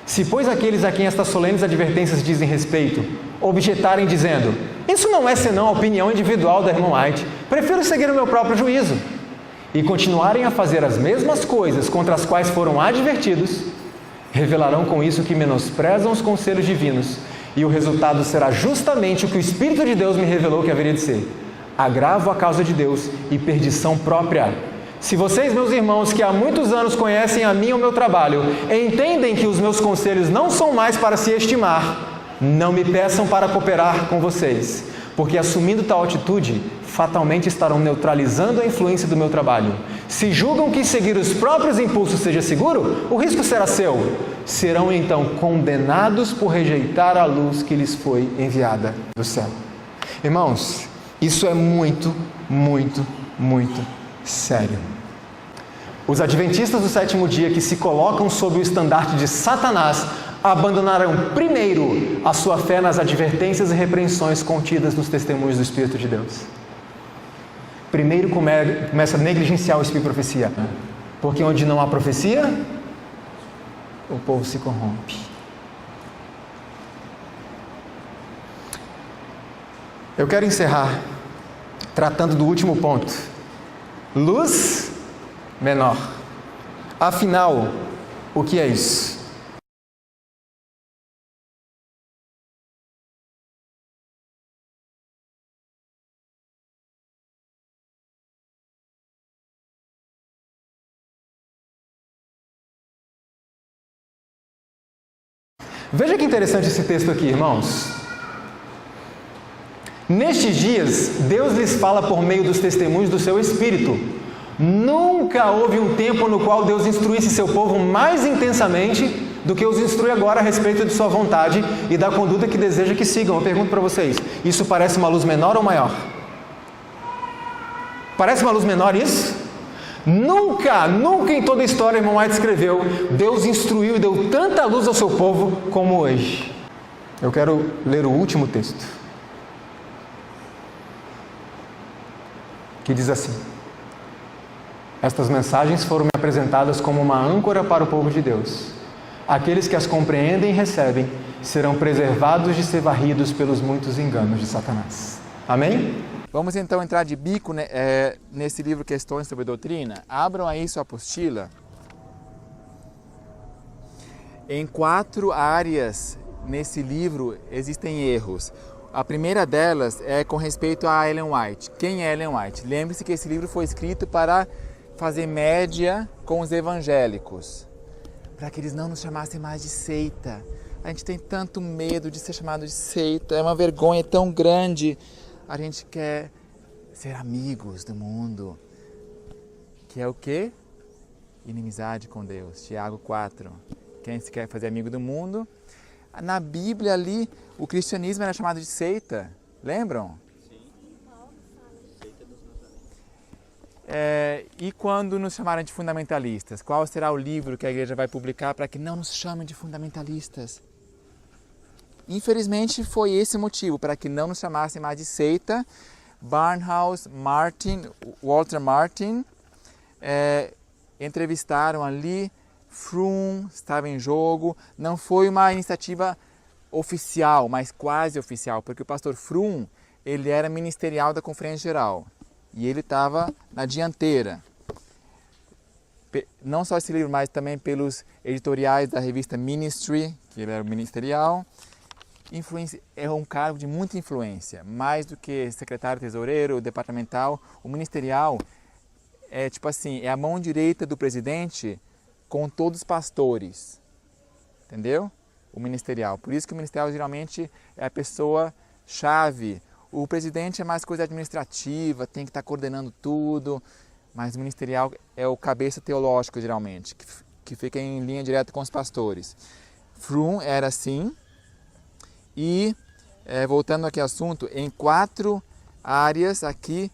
[SPEAKER 2] Se, pois, aqueles a quem estas solenes advertências dizem respeito, objetarem dizendo, isso não é senão a opinião individual da irmã White, prefiro seguir o meu próprio juízo, e continuarem a fazer as mesmas coisas contra as quais foram advertidos, revelarão com isso que menosprezam os conselhos divinos, e o resultado será justamente o que o Espírito de Deus me revelou que haveria de ser: agravo à causa de Deus e perdição própria. Se vocês, meus irmãos, que há muitos anos conhecem a mim e o meu trabalho, entendem que os meus conselhos não são mais para se estimar, não me peçam para cooperar com vocês, porque assumindo tal atitude, fatalmente estarão neutralizando a influência do meu trabalho. Se julgam que seguir os próprios impulsos seja seguro, o risco será seu. Serão então condenados por rejeitar a luz que lhes foi enviada do céu. Irmãos, isso é muito, muito, muito sério. Os adventistas do sétimo dia que se colocam sob o estandarte de Satanás abandonarão primeiro a sua fé nas advertências e repreensões contidas nos testemunhos do Espírito de Deus. Primeiro começa a negligenciar o Espírito de profecia, porque onde não há profecia, o povo se corrompe. Eu quero encerrar tratando do último ponto. Luz menor. Afinal, o que é isso? Veja que interessante esse texto aqui, irmãos. Nestes dias, Deus lhes fala por meio dos testemunhos do seu Espírito. Nunca houve um tempo no qual Deus instruísse seu povo mais intensamente do que os instrui agora a respeito de sua vontade e da conduta que deseja que sigam. Eu pergunto para vocês, isso parece uma luz menor ou maior? Parece uma luz menor isso? Nunca em toda a história, irmão White escreveu, Deus instruiu e deu tanta luz ao seu povo como hoje. Eu quero ler o último texto, que diz assim: estas mensagens foram me apresentadas como uma âncora para o povo de Deus. Aqueles que as compreendem e recebem serão preservados de ser varridos pelos muitos enganos de Satanás. Amém?
[SPEAKER 3] Vamos então entrar de bico nesse livro Questões sobre Doutrina. Abram aí sua apostila. Em 4 áreas nesse livro existem erros. A primeira delas é com respeito a Ellen White. Quem é Ellen White? Lembre-se que esse livro foi escrito para fazer média com os evangélicos, para que eles não nos chamassem mais de seita. A gente tem tanto medo de ser chamado de seita, é uma vergonha tão grande. A gente quer ser amigos do mundo, que é o quê? Inimizade com Deus. Tiago 4. Quem se quer fazer amigo do mundo? Na Bíblia ali, o cristianismo era chamado de seita. Lembram? Sim. E quando nos chamaram de fundamentalistas? Qual será o livro que a igreja vai publicar para que não nos chamem de fundamentalistas? Infelizmente foi esse o motivo, para que não nos chamassem mais de seita. Barnhouse, Walter Martin entrevistaram ali, Froome estava em jogo. Não foi uma iniciativa oficial, mas quase oficial, porque o pastor Froome, ele era ministerial da Conferência Geral e ele estava na dianteira. Não só esse livro, mas também pelos editoriais da revista Ministry, que ele era ministerial. É um cargo de muita influência, mais do que secretário tesoureiro, departamental. O ministerial é tipo assim, é a mão direita do presidente com todos os pastores, entendeu? O ministerial. Por isso que o ministerial geralmente é a pessoa chave. O presidente é mais coisa administrativa, tem que estar coordenando tudo, mas o ministerial é o cabeça teológico geralmente, que fica em linha direta com os pastores. Froom era assim, e voltando aqui ao assunto, em 4 áreas aqui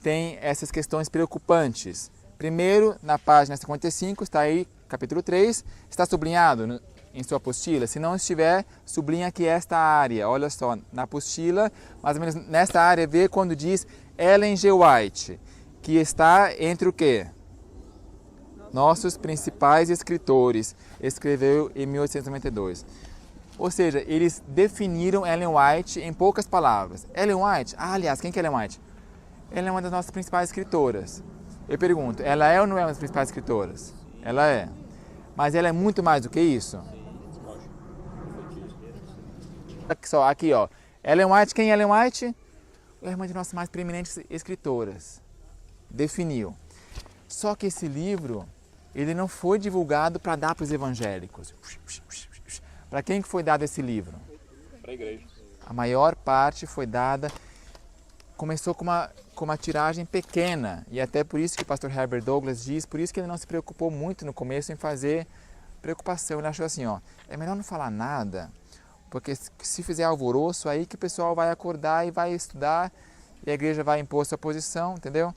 [SPEAKER 3] tem essas questões preocupantes. Primeiro, na página 55, está aí, capítulo 3, está sublinhado em sua apostila. Se não estiver, sublinha aqui esta área. Olha só, na apostila, mais ou menos nesta área, vê quando diz Ellen G. White, que está entre o quê? Nossos principais escritores. Escreveu em 1892. Ou seja, eles definiram Ellen White em poucas palavras. Ellen White, aliás, quem que é Ellen White? Ela é uma das nossas principais escritoras. Eu pergunto, ela é ou não é uma das principais escritoras? Ela é. Mas ela é muito mais do que isso? Aqui, ó. Ellen White, quem é Ellen White? É uma das nossas mais preeminentes escritoras. Definiu. Só que esse livro, ele não foi divulgado para dar para os evangélicos. Para quem que foi dado esse livro?
[SPEAKER 4] Para a igreja.
[SPEAKER 3] A maior parte foi dada, começou com uma tiragem pequena, e até por isso que o pastor Herbert Douglas diz, por isso que ele não se preocupou muito no começo em fazer preocupação. Ele achou assim, ó, é melhor não falar nada, porque se fizer alvoroço, aí que o pessoal vai acordar e vai estudar, e a igreja vai impor sua posição, entendeu?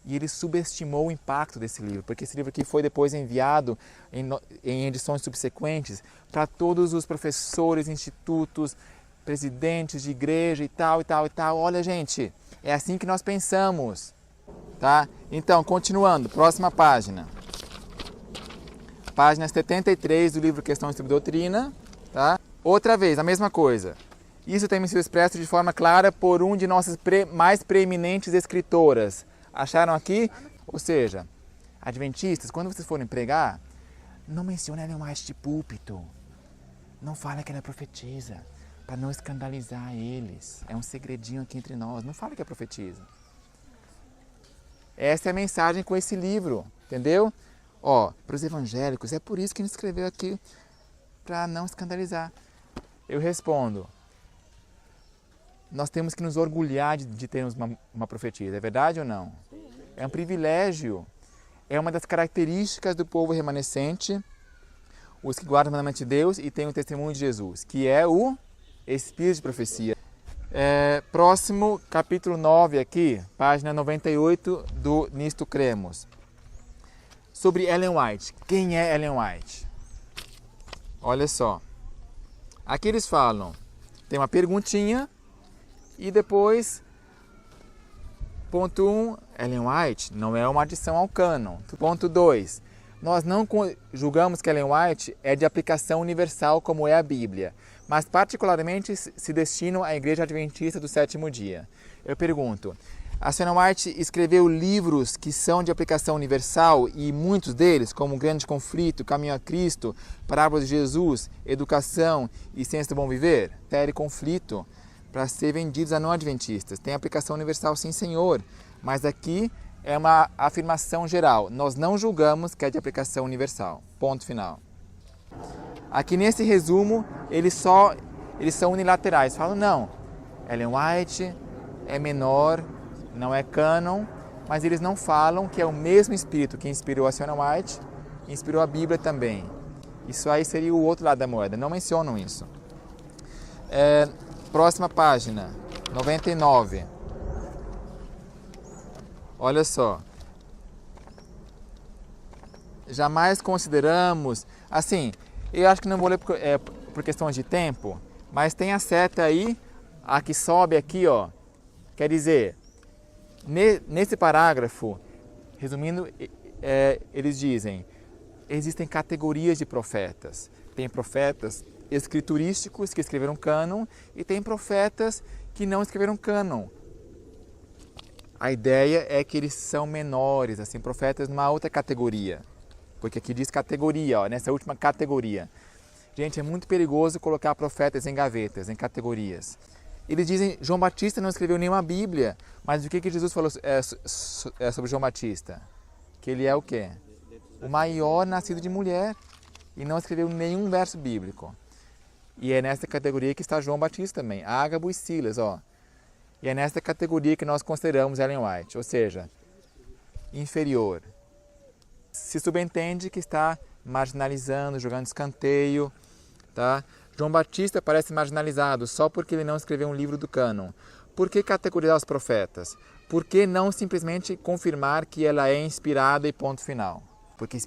[SPEAKER 3] E ele subestimou o impacto desse livro, porque esse livro aqui foi depois enviado em edições subsequentes para todos os professores, institutos, presidentes de igreja e tal, e tal, e tal. Olha, gente, é assim que nós pensamos, tá? Então, continuando, próxima página. Página 73 do livro Questões sobre Doutrina, tá? Outra vez, a mesma coisa. Isso tem sido expresso de forma clara por um de nossas mais preeminentes escritoras. Acharam aqui? Ou seja, adventistas, quando vocês forem pregar, não mencione Ellen White de púlpito. Não fale que ela profetiza, para não escandalizar eles. É um segredinho aqui entre nós. Não fale que é profetiza. Essa é a mensagem com esse livro, entendeu? Ó, para os evangélicos, é por isso que ele escreveu aqui, para não escandalizar. Eu respondo, nós temos que nos orgulhar de termos uma profetisa, é verdade ou não? É um privilégio, é uma das características do povo remanescente, os que guardam o mandamento de Deus e têm o testemunho de Jesus, que é o Espírito de profecia. Próximo, capítulo 9 aqui, página 98 do Nisto Cremos. Sobre Ellen White. Quem é Ellen White? Olha só. Aqui eles falam, tem uma perguntinha e depois, ponto 1, Ellen White não é uma adição ao cânon. Ponto 2, nós não julgamos que Ellen White é de aplicação universal como é a Bíblia, mas particularmente se destinam à Igreja Adventista do Sétimo Dia. Eu pergunto, a senhora White escreveu livros que são de aplicação universal e muitos deles, como Grande Conflito, Caminho a Cristo, Parábolas de Jesus, Educação e Ciência do Bom Viver? Série Conflito, para ser vendidos a não adventistas. Tem aplicação universal, sim senhor, mas aqui é uma afirmação geral. Nós não julgamos que é de aplicação universal. Ponto final. Aqui nesse resumo, eles são unilaterais. Falam, não, Ellen White é menor, não é cânon, mas eles não falam que é o mesmo Espírito que inspirou a senhora White, inspirou a Bíblia também. Isso aí seria o outro lado da moeda, não mencionam isso. Próxima página, 99. Olha só. Jamais consideramos, assim, eu acho que não vou ler por questões de tempo, mas tem a seta aí, a que sobe aqui, ó. Quer dizer, nesse parágrafo, resumindo, eles dizem, existem categorias de profetas. Tem profetas escriturísticos que escreveram cânon e tem profetas que não escreveram cânon. A ideia é que eles são menores, assim, profetas numa outra categoria. Porque aqui diz categoria, ó, nessa última categoria. Gente, é muito perigoso colocar profetas em gavetas, em categorias. Eles dizem João Batista não escreveu nenhuma Bíblia, mas o que Jesus falou sobre João Batista? Que ele é o quê? O maior nascido de mulher e não escreveu nenhum verso bíblico. E é nessa categoria que está João Batista também, Ágabo e Silas, ó. E é nessa categoria que nós consideramos Ellen White, ou seja, inferior. Se subentende que está marginalizando, jogando escanteio, tá? João Batista parece marginalizado só porque ele não escreveu um livro do cânon. Por que categorizar os profetas? Por que não simplesmente confirmar que ela é inspirada e ponto final? Porque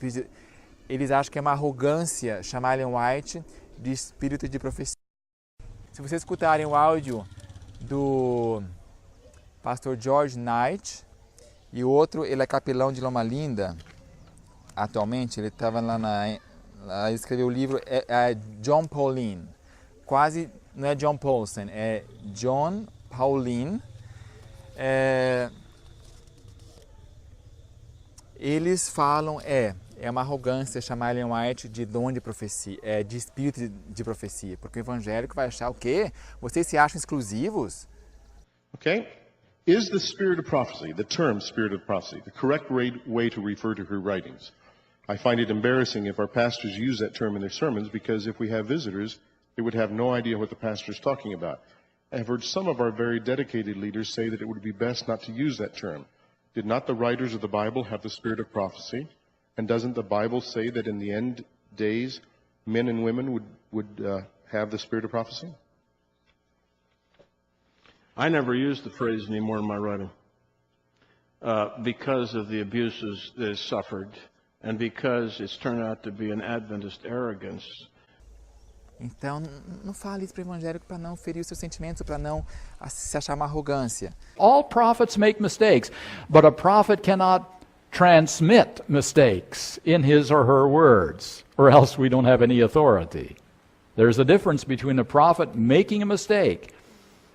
[SPEAKER 3] eles acham que é uma arrogância chamar Ellen White de espírito de profecia. Se vocês escutarem o áudio do pastor George Knight, e o outro, ele é capelão de Loma Linda, atualmente, ele estava lá ele escreveu o livro, é John Pauline, quase, não é John Paulson, é John Pauline. Eles falam, é uma arrogância chamar Ellen White de dom de profecia, de espírito de profecia, porque o evangélico vai achar o quê? Vocês se acham exclusivos?
[SPEAKER 4] Okay? Is the spirit of prophecy, the term spirit of prophecy, the correct way to refer to her writings? I find it embarrassing if our pastors use that term in their sermons, because if we have visitors, they would have no idea what the pastor is talking about. I have heard some of our very dedicated leaders say that it would be best not to use that term. Did not the writers of the Bible have the spirit of prophecy? And doesn't the Bible say that in the end days, men and women would have the spirit of prophecy?
[SPEAKER 5] I never use the phrase anymore in my writing because of the abuses that it suffered and because it's turned out to be an Adventist arrogance.
[SPEAKER 3] Então, não fale isso para o evangélico para não ferir os seus sentimentos, para não se achar uma arrogância.
[SPEAKER 1] All prophets make mistakes, but a prophet cannot transmit mistakes in his or her words, or else we don't have any authority. There's a difference between a prophet making a mistake,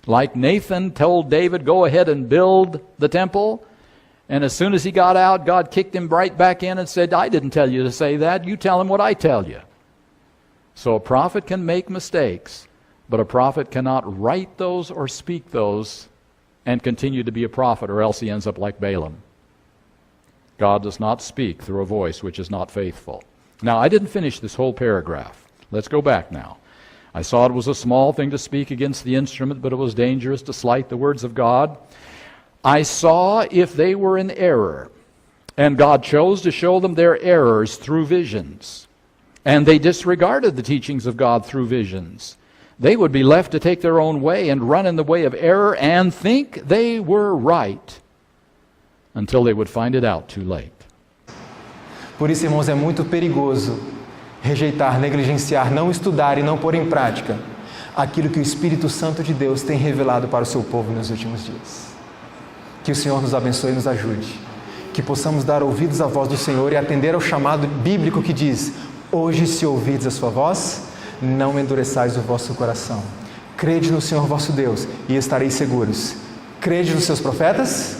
[SPEAKER 1] like Nathan told David, go ahead and build the temple, and as soon as he got out, God kicked him right back in and said, I didn't tell you to say that, you tell him what I tell you. So a prophet can make mistakes, but a prophet cannot write those or speak those and continue to be a prophet, or else he ends up like Balaam. God does not speak through a voice which is not faithful. Now, I didn't finish this whole paragraph. Let's go back now. I saw it was a small thing to speak against the instrument, but it was dangerous to slight the words of God. I saw if they were in error, and God chose to show them their errors through visions. And they disregarded the teachings of God through visions. They would be left to take their own way and run in the way of error and think they were right until they would find it out too late.
[SPEAKER 2] Por isso, irmãos, é muito perigoso rejeitar, negligenciar, não estudar e não pôr em prática aquilo que o Espírito Santo de Deus tem revelado para o seu povo nos últimos dias. Que o Senhor nos abençoe e nos ajude. Que possamos dar ouvidos à voz do Senhor e atender ao chamado bíblico que diz: hoje, se ouvides a sua voz, não endureçais o vosso coração. Crede no Senhor vosso Deus e estareis seguros. Crede nos seus profetas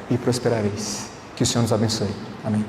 [SPEAKER 2] e prosperareis. Que o Senhor nos abençoe. Amém.